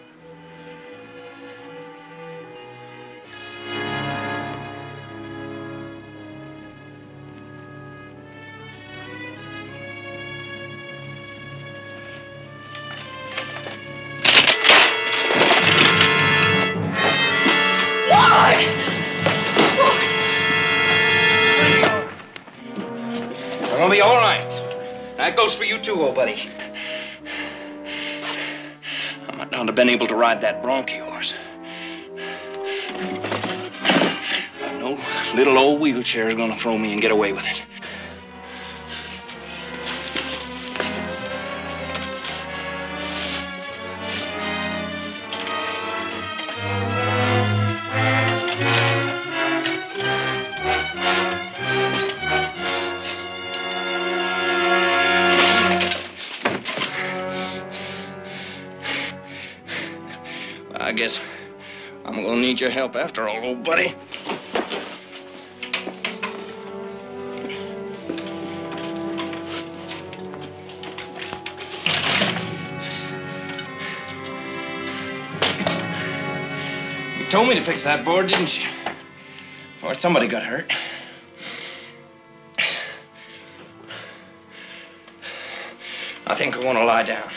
It's gonna be all right. That goes for you too, old buddy. I might not have been able to ride that bronc of yours. But no little old wheelchair is gonna throw me and get away with it. I guess I'm gonna need your help after all, old buddy. You told me to fix that board, didn't you? Or somebody got hurt. I think I want to lie down.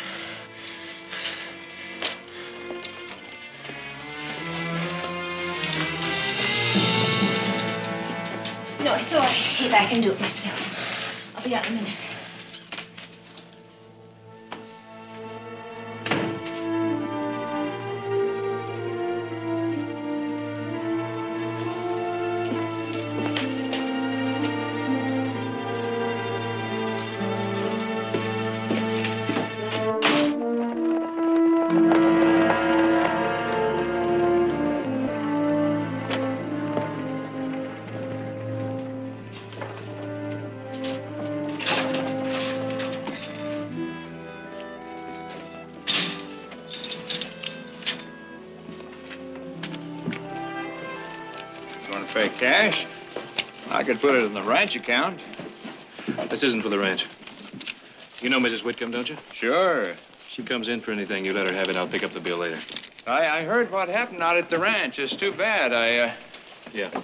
No, it's all right. Hey, I can do it myself. I'll be out in a minute. Want to pay cash? I could put it in the ranch account. This isn't for the ranch. You know Mrs. Whitcomb, don't you? Sure. She comes in for anything. You let her have it. I'll pick up the bill later. I heard what happened out at the ranch. It's too bad. Yeah.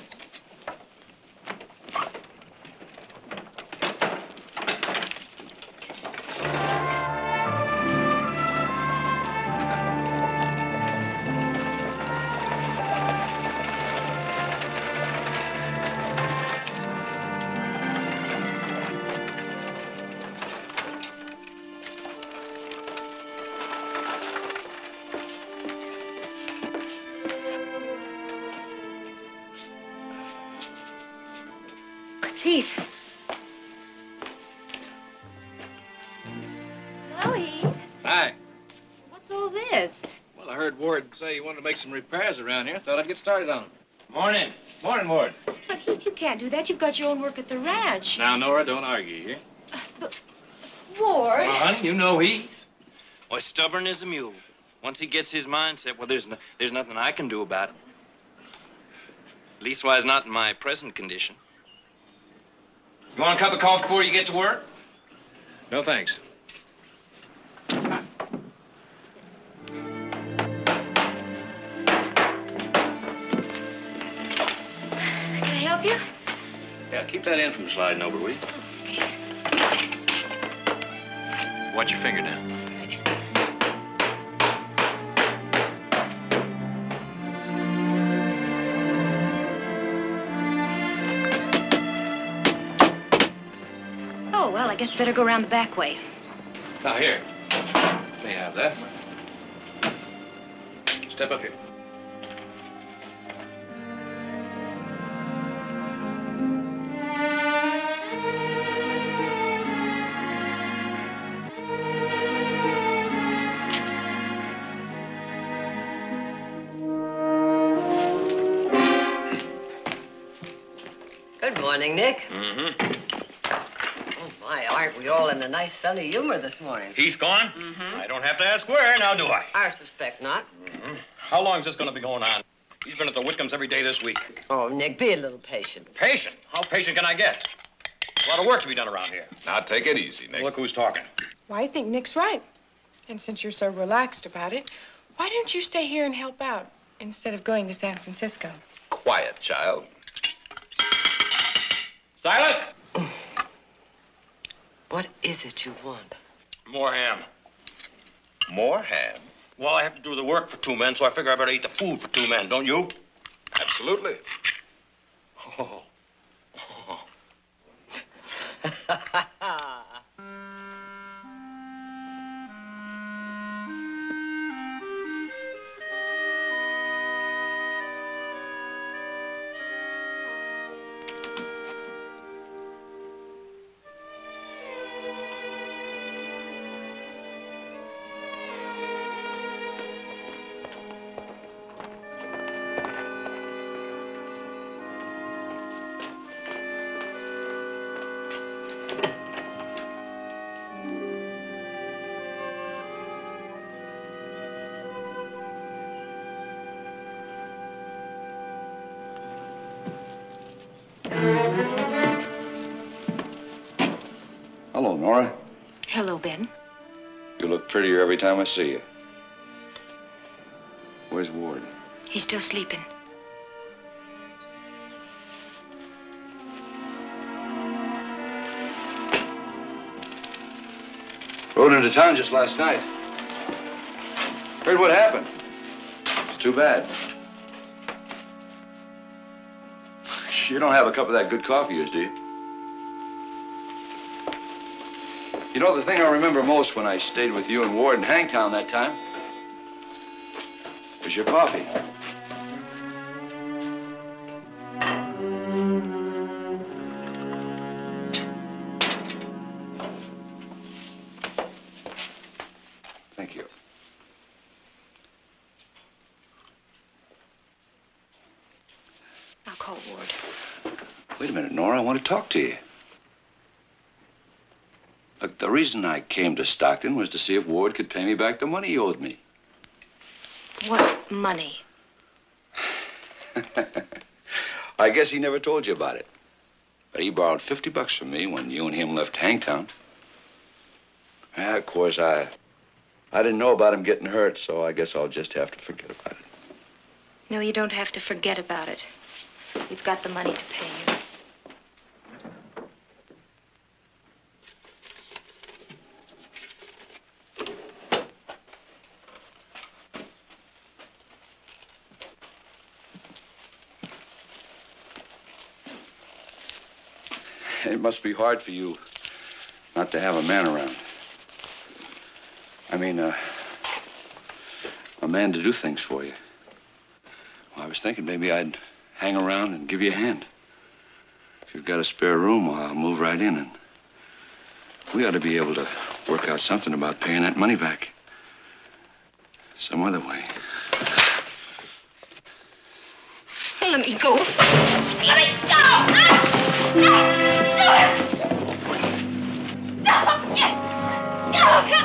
Keith. Hello, Heath. Hi. What's all this? Well, I heard Ward say you wanted to make some repairs around here. Thought I'd get started on them. Morning. Morning, Ward. But, Heath, you can't do that. You've got your own work at the ranch. Now, Nora, don't argue here. Ward. Well, honey, you know Heath. Well, stubborn as a mule. Once he gets his mind set, well, there's nothing I can do about it. Leastwise, not in my present condition. You want a cup of coffee before you get to work? No, thanks. Can I help you? Yeah, keep that in from sliding over, will you? Watch your finger now. Oh, well, I guess better go around the back way. Now, here. May have that. Step up here. Good morning, Nick. Mm-hmm. Oh, my, aren't we all in a nice sunny humor this morning? He's gone? Mm-hmm. I don't have to ask where, now do I? I suspect not. Mm-hmm. How long is this going to be going on? He's been at the Whitcombs every day this week. Oh, Nick, be a little patient. Patient? How patient can I get? There's a lot of work to be done around here. Now, take it easy, Nick. Look who's talking. Well, I think Nick's right. And since you're so relaxed about it, why don't you stay here and help out instead of going to San Francisco? Quiet, child. Silas! What is it you want? More ham. More ham? Well, I have to do the work for 2 men, so I figure I better eat the food for 2 men, don't you? Absolutely. Oh. Nora. Hello, Ben. You look prettier every time I see you. Where's Ward? He's still sleeping. Rode into town just last night. Heard what happened. It's too bad. You don't have a cup of that good coffee, yours, do you? You know, the thing I remember most when I stayed with you and Ward in Hangtown that time was your coffee. Thank you. I'll call Ward. Wait a minute, Nora. I want to talk to you. Look, the reason I came to Stockton was to see if Ward could pay me back the money he owed me. What money? I guess he never told you about it. But he borrowed $50 from me when you and him left Hangtown. Yeah, of course, I didn't know about him getting hurt, so I guess I'll just have to forget about it. No, you don't have to forget about it. We've got the money to pay you. It must be hard for you not to have a man around. I mean, a man to do things for you. Well, I was thinking maybe I'd hang around and give you a hand. If you've got a spare room, well, I'll move right in, and we ought to be able to work out something about paying that money back. Some other way. Let me go. Let me go! No! Stop it! Stop it!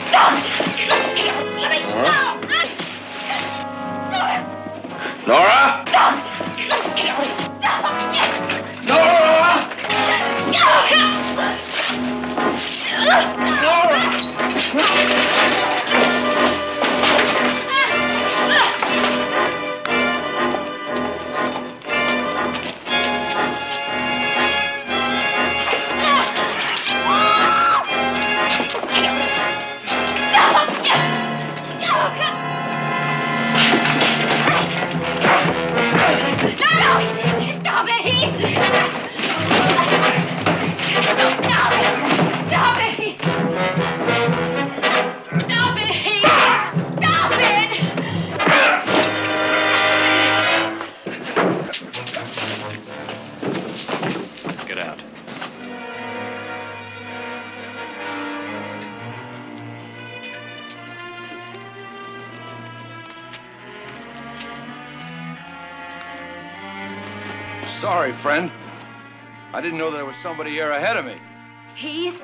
Stop! Let me go! Nora? Stop! Nora! Get out. Sorry, friend. I didn't know there was somebody here ahead of me. Heath?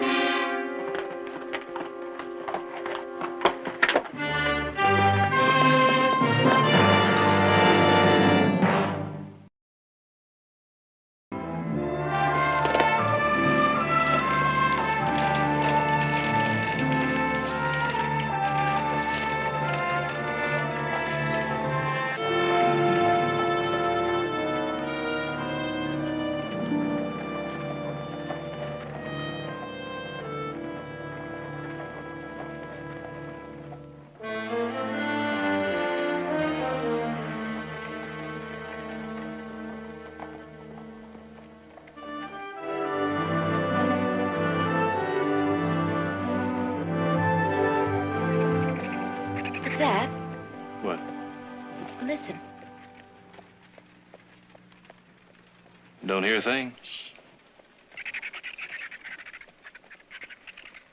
What's that? What? Listen. Don't hear a thing?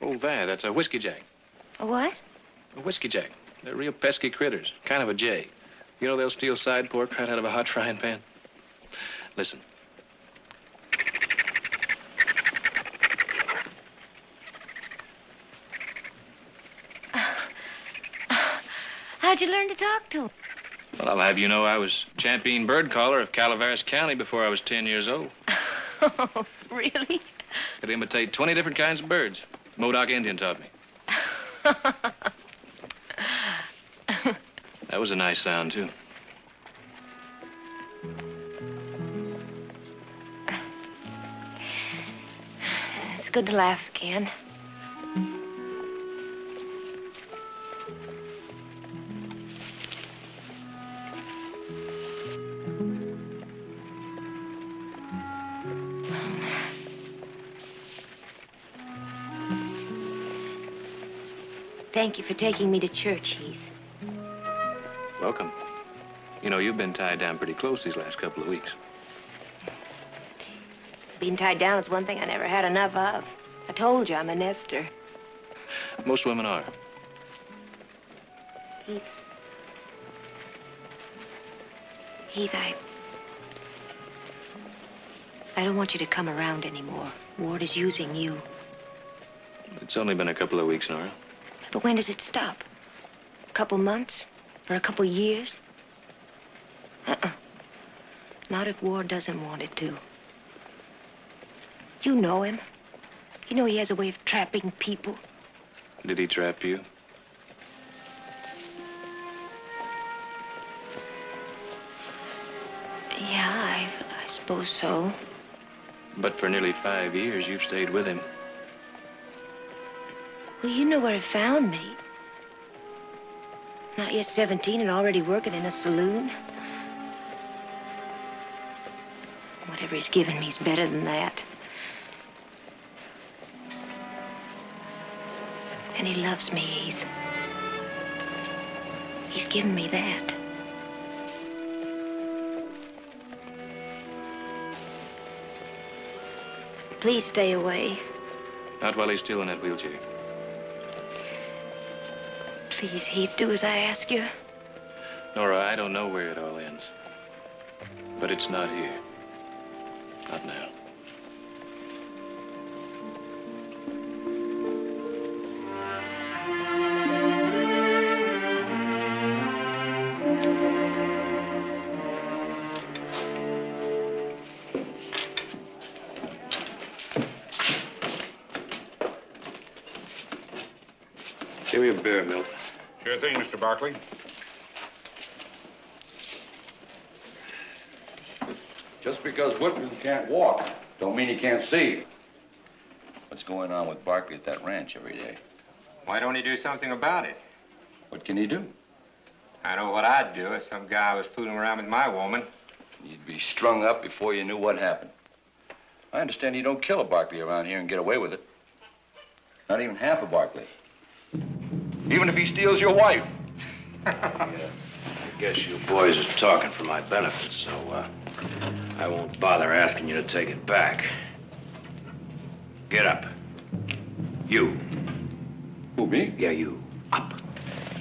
Oh, that's a whiskey jack. A what? A whiskey jack. They're real pesky critters. Kind of a jay. You know they'll steal side pork right out of a hot frying pan? Listen. How'd you learn to talk to him? Well, I'll have you know I was champion bird caller of Calaveras County before I was 10 years old. Oh, really? Could imitate 20 different kinds of birds. Modoc Indian taught me. That was a nice sound, too. It's good to laugh again. Thank you for taking me to church, Heath. Welcome. You know, you've been tied down pretty close these last couple of weeks. Being tied down is one thing I never had enough of. I told you I'm a nester. Most women are. Heath. Heath, I don't want you to come around anymore. Ward is using you. It's only been a couple of weeks, Nora. But when does it stop? A couple months? Or a couple years? Not if Ward doesn't want it to. You know him. You know he has a way of trapping people. Did he trap you? Yeah, I suppose so. But for nearly 5 years, you've stayed with him. Well, you know where he found me. Not yet 17 and already working in a saloon. Whatever he's given me is better than that. And he loves me, Heath. He's given me that. Please stay away. Not while he's still in that wheelchair. Please, Heath, do as I ask you. Nora, I don't know where it all ends. But it's not here. Not now. Give me a beer, Milt. Sure thing, Mr. Barkley. Just because Whitman can't walk, don't mean he can't see. What's going on with Barkley at that ranch every day? Why don't he do something about it? What can he do? I know what I'd do if some guy was fooling around with my woman. You'd be strung up before you knew what happened. I understand you don't kill a Barkley around here and get away with it. Not even half a Barkley. Even if he steals your wife. I guess you boys are talking for my benefit, so I won't bother asking you to take it back. Get up. You. Who, me? Yeah, you. Up.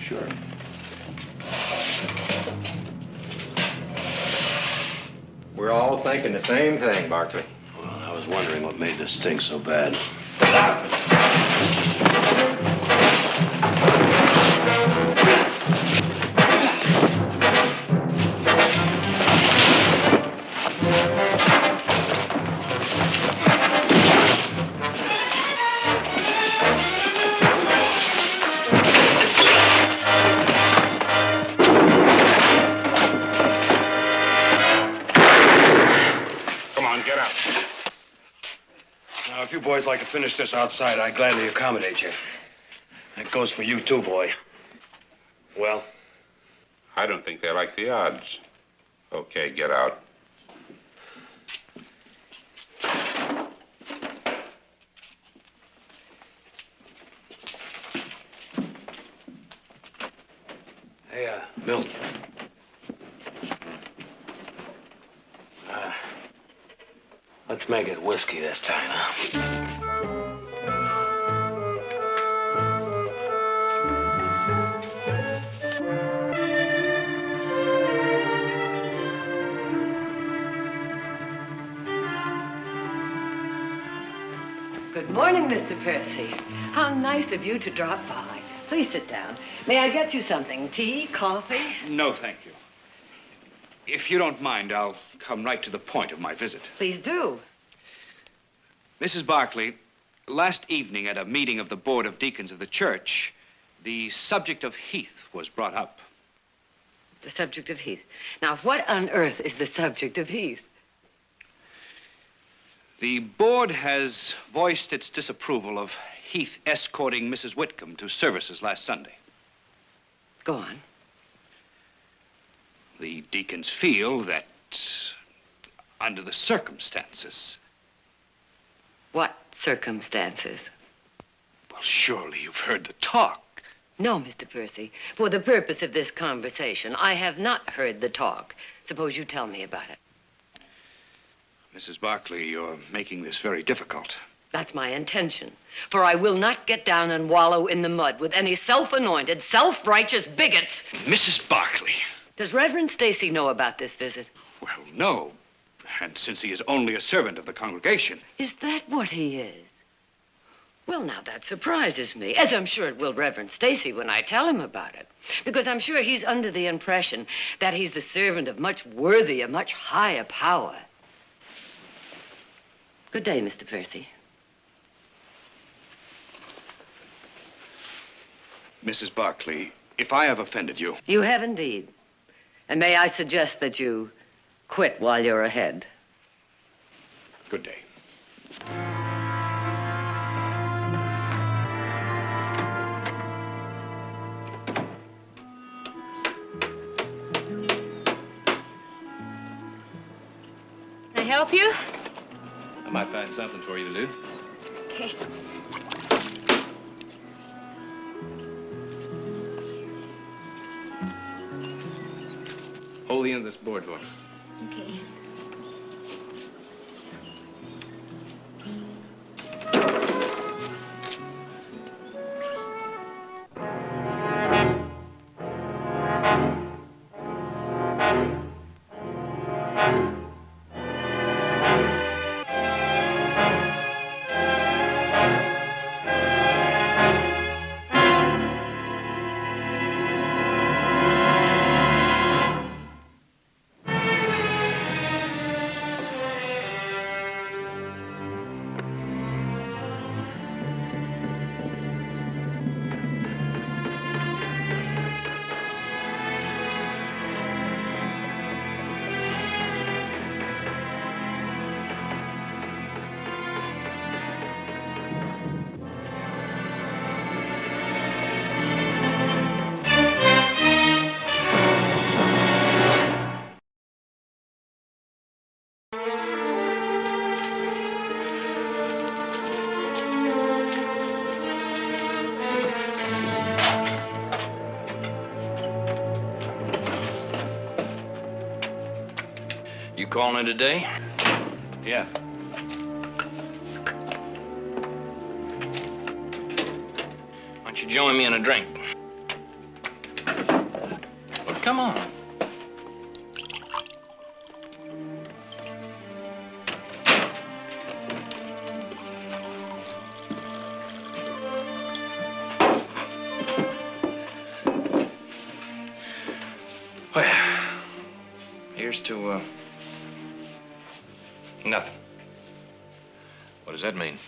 Sure. We're all thinking the same thing, Barkley. Well, I was wondering what made this stink so bad. If you boys like to finish this outside, I'd gladly accommodate you. That goes for you too, boy. Well? I don't think they like the odds. Okay, get out. Hey, Milt. Let's make it whiskey this time, huh? Good morning, Mr. Percy. How nice of you to drop by. Please sit down. May I get you something? Tea, coffee? No, thank you. If you don't mind, I'll come right to the point of my visit. Please do. Mrs. Barkley, last evening at a meeting of the Board of Deacons of the church, the subject of Heath was brought up. The subject of Heath. Now, what on earth is the subject of Heath? The board has voiced its disapproval of Heath escorting Mrs. Whitcomb to services last Sunday. Go on. The deacons feel that, under the circumstances... What circumstances? Well, surely you've heard the talk. No, Mr. Percy. For the purpose of this conversation, I have not heard the talk. Suppose you tell me about it. Mrs. Barkley, you're making this very difficult. That's my intention. For I will not get down and wallow in the mud with any self-anointed, self-righteous bigots. Mrs. Barkley. Does Reverend Stacy know about this visit? Well, no. And since he is only a servant of the congregation... Is that what he is? Well, now, that surprises me, as I'm sure it will Reverend Stacy when I tell him about it. Because I'm sure he's under the impression that he's the servant of much worthier, much higher power. Good day, Mr. Percy. Mrs. Barkley, if I have offended you... You have indeed. And may I suggest that you quit while you're ahead. Good day. Can I help you? I might find something for you to do. Okay. Hold the end of this board for me. Okay. You calling in today? Yeah. Why don't you join me in a drink? Well, come on. Well, here's to, nothing. What does that mean?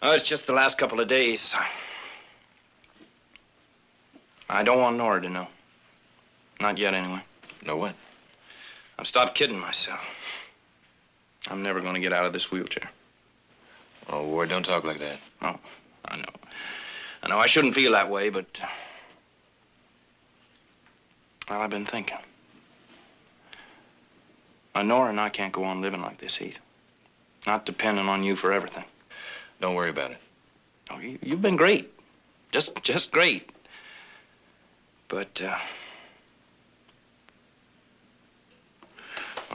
Oh, it's just the last couple of days. I don't want Nora to know. Not yet, anyway. Know what? I've stopped kidding myself. I'm never going to get out of this wheelchair. Oh, Ward, don't talk like that. Oh, I know. I know I shouldn't feel that way, but... well, I've been thinking. Nora and I can't go on living like this, Heath. Not depending on you for everything. Don't worry about it. Oh, you've been great. Just great. But,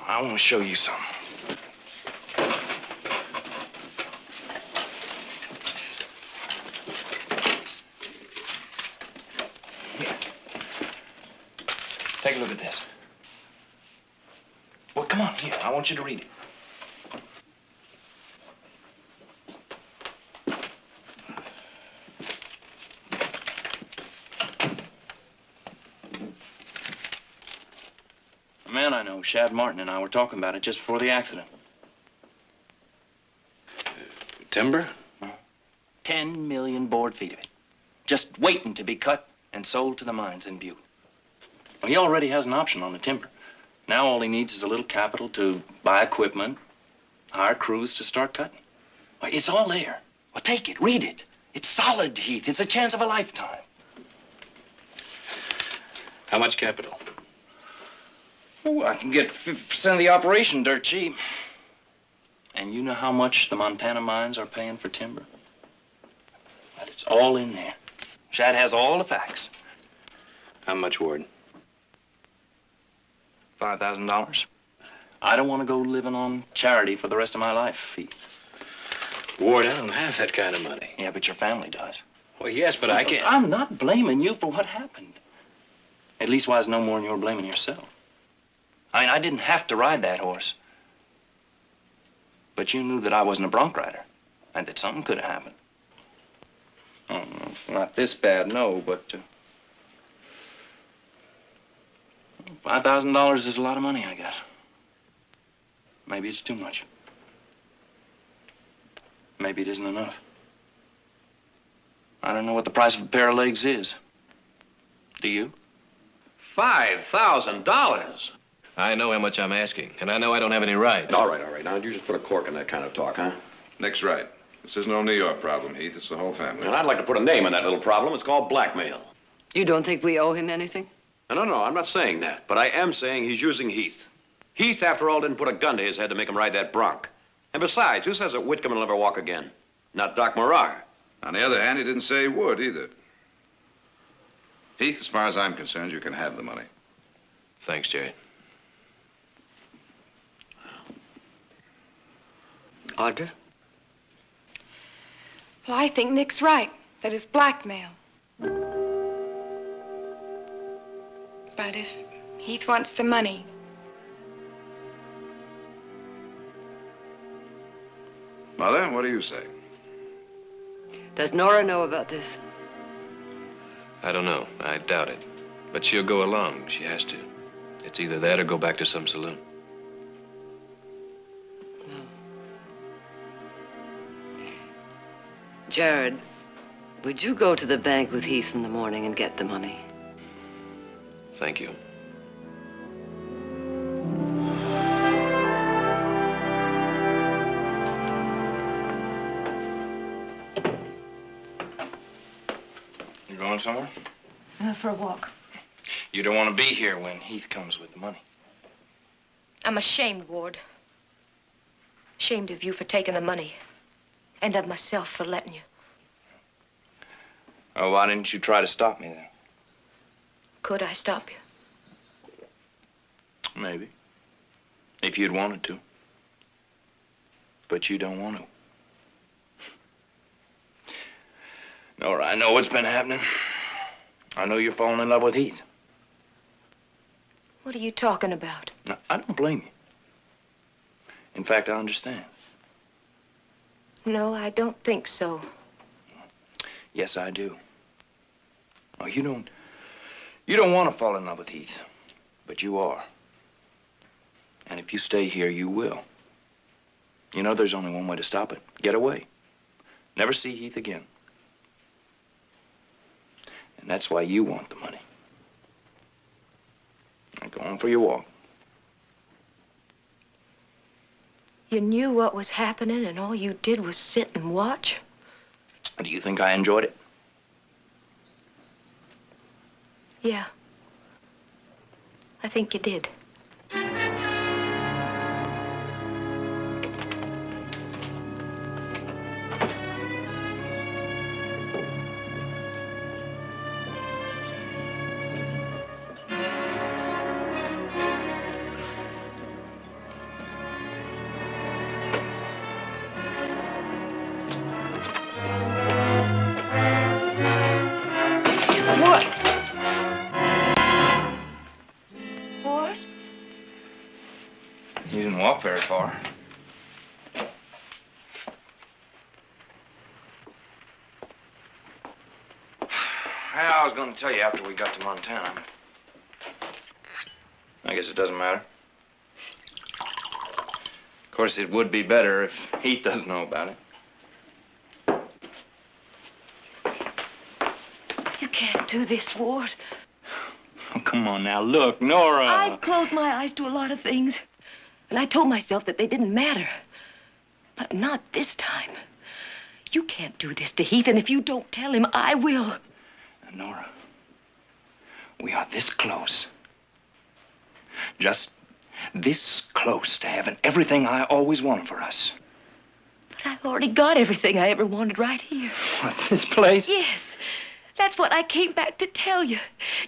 I want to show you something. Here. Take a look at this. Well, come on, here. I want you to read it. A man I know, Shad Martin, and I were talking about it just before the accident. Timber? 10 million board feet of it. Just waiting to be cut and sold to the mines in Butte. Well, he already has an option on the timber. Now all he needs is a little capital to buy equipment, hire crews to start cutting. Well, it's all there. Well, take it, read it. It's solid, Heath. It's a chance of a lifetime. How much capital? Oh, I can get 50% of the operation dirt cheap. And you know how much the Montana mines are paying for timber? Well, it's all in there. Shad has all the facts. How much, Ward? $5,000. I don't want to go living on charity for the rest of my life, Heath. Ward, I don't have that kind of money. Yeah, but your family does. Well, yes, but I can't. I'm not blaming you for what happened. At least wise no more than you're blaming yourself. I mean, I didn't have to ride that horse. But you knew that I wasn't a bronc rider, and that something could have happened. Oh, no, not this bad, no, but $5,000 is a lot of money, I guess. Maybe it's too much. Maybe it isn't enough. I don't know what the price of a pair of legs is. Do you? $5,000? I know how much I'm asking, and I know I don't have any right. All right. Now, you just put a cork in that kind of talk, huh? Nick's right. This isn't only your problem, Heath. It's the whole family. And I'd like to put a name on that little problem. It's called blackmail. You don't think we owe him anything? No, I'm not saying that. But I am saying he's using Heath. Heath, after all, didn't put a gun to his head to make him ride that bronc. And besides, who says that Whitcomb will never walk again? Not Doc Morar. On the other hand, he didn't say he would either. Heath, as far as I'm concerned, you can have the money. Thanks, Jerry. Audra? Well, I think Nick's right. That is blackmail. But if Heath wants the money... Mother, what do you say? Does Nora know about this? I don't know. I doubt it. But she'll go along. She has to. It's either that or go back to some saloon. Jared, would you go to the bank with Heath in the morning and get the money? Thank you. You going somewhere? For a walk. You don't want to be here when Heath comes with the money. I'm ashamed, Ward. Ashamed of you for taking the money. And of myself for letting you. Oh, why didn't you try to stop me then? Could I stop you? Maybe. If you'd wanted to. But you don't want to. Nora, I know what's been happening. I know you're falling in love with Heath. What are you talking about? No, I don't blame you. In fact, I understand. No, I don't think so. Yes, I do. Oh, you don't want to fall in love with Heath, but you are. And if you stay here, you will. You know there's only one way to stop it. Get away. Never see Heath again. And that's why you want the money. Now go on for your walk. You knew what was happening and all you did was sit and watch? Do you think I enjoyed it? Yeah. I think you did. You didn't walk very far. Yeah, I was going to tell you after we got to Montana. I guess it doesn't matter. Of course, it would be better if Heath doesn't know about it. You can't do this, Ward. Oh, come on now. Look, Nora. I've closed my eyes to a lot of things. And I told myself that they didn't matter. But not this time. You can't do this to Heath, and if you don't tell him, I will. Nora, we are this close. Just this close to having everything I always wanted for us. But I've already got everything I ever wanted right here. What, this place? Yes. That's what I came back to tell you.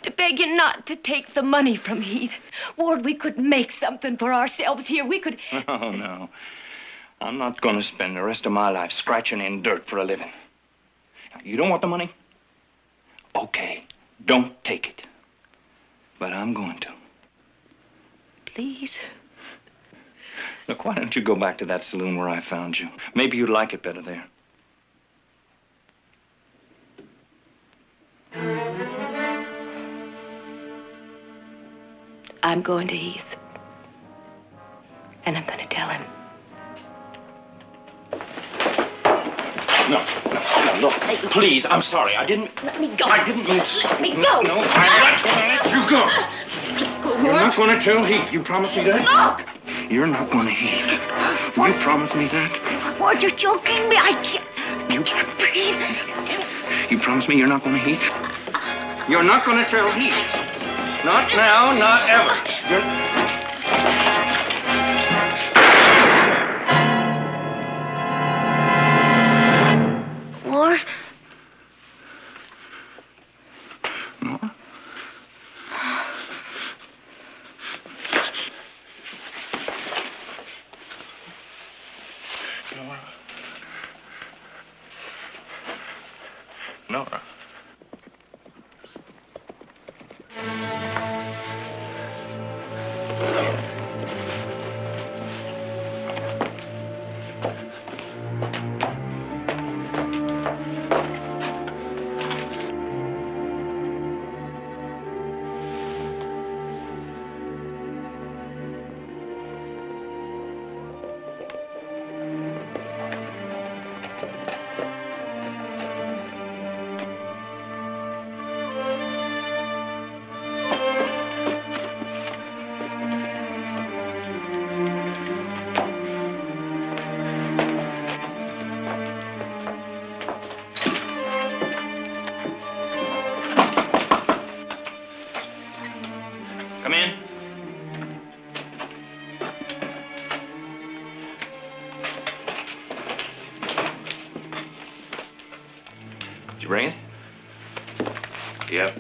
To beg you not to take the money from Heath. Ward, we could make something for ourselves here. We could... Oh, no. I'm not going to spend the rest of my life scratching in dirt for a living. Now, you don't want the money? Okay, don't take it. But I'm going to. Please? Look, why don't you go back to that saloon where I found you? Maybe you'd like it better there. I'm going to Heath. And I'm going to tell him. No, look. Please, I'm sorry. I didn't... Let me go. I didn't mean to... Let me go. No, I'm not going to let you go. You're not going to tell Heath. You promised me that? Look! You're not going to Heath. You promised me that? Ward, you're joking me. I can't... You... Breathe. You promised me you're not going to Heath? You're not going to tell Heath. Not now, not ever. Ward? Nora? Nora. Come in. Did you bring it? Yep.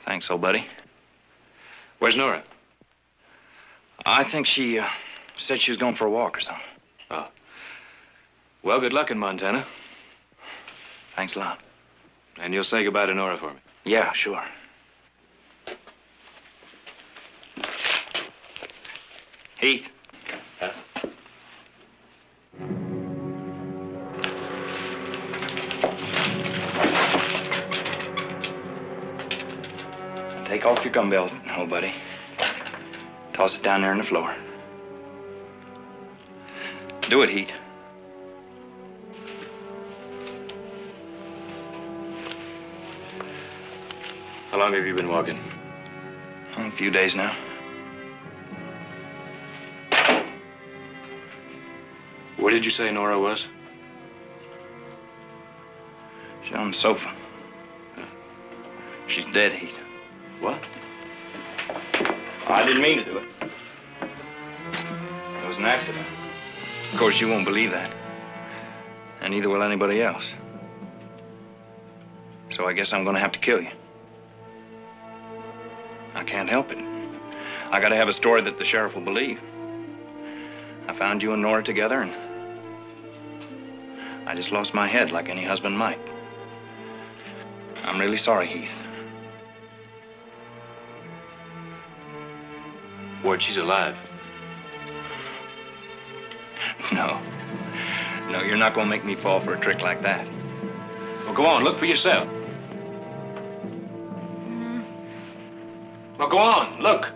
Thanks, old buddy. Where's Nora? I think she said she was going for a walk or something. Oh. Well, good luck in Montana. Thanks a lot. And you'll say goodbye to Nora for me? Yeah, sure. Heath. Huh? Take off your gun belt, old buddy. Toss it down there on the floor. Do it, Heath. How long have you been walking? A few days now. Where did you say Nora was? She's on the sofa. She's dead, Heath. What? I didn't mean to do it. It was an accident. Of course, you won't believe that. And neither will anybody else. So I guess I'm gonna have to kill you. I can't help it. I gotta have a story that the sheriff will believe. I found you and Nora together, and I just lost my head like any husband might. I'm really sorry, Heath. Ward, she's alive. No. No, you're not gonna make me fall for a trick like that. Well, go on, look for yourself. Well, go on, look.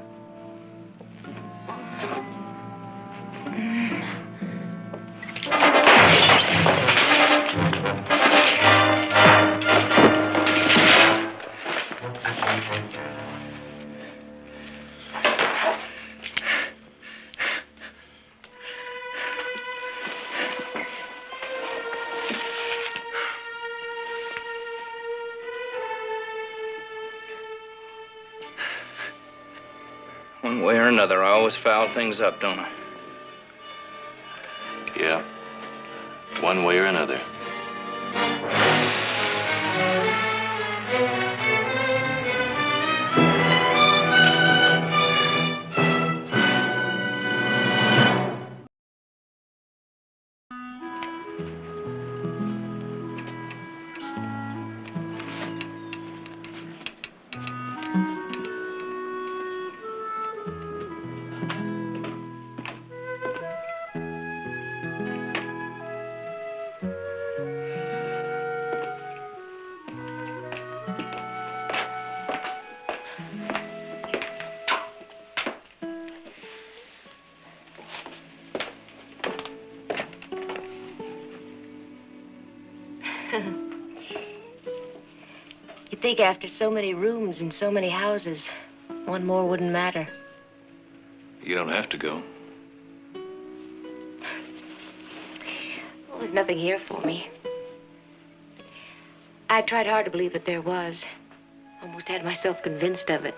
One way or another, I always foul things up, don't I? Yeah. One way or another. You'd think after so many rooms and so many houses, one more wouldn't matter. You don't have to go. Well, there's nothing here for me. I tried hard to believe that there was. Almost had myself convinced of it.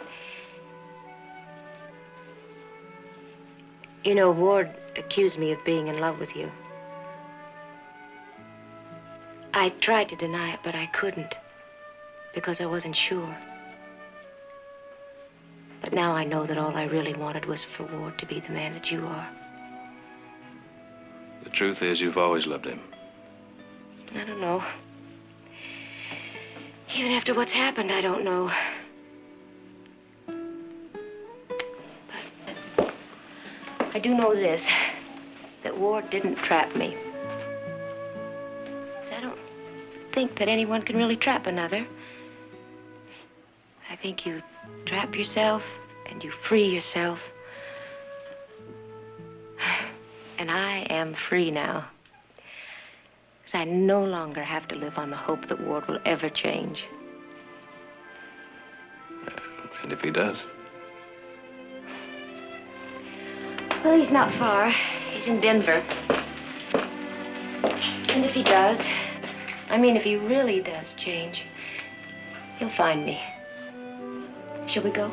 You know, Ward accused me of being in love with you. I tried to deny it, but I couldn't. Because I wasn't sure. But now I know that all I really wanted was for Ward to be the man that you are. The truth is, you've always loved him. I don't know. Even after what's happened, I don't know. But I do know this, that Ward didn't trap me. I don't think that anyone can really trap another. I think you trap yourself and you free yourself. And I am free now. Because I no longer have to live on the hope that Ward will ever change. And if he does? Well, he's not far. He's in Denver. And if he does, I mean, if he really does change, he'll find me. Shall we go?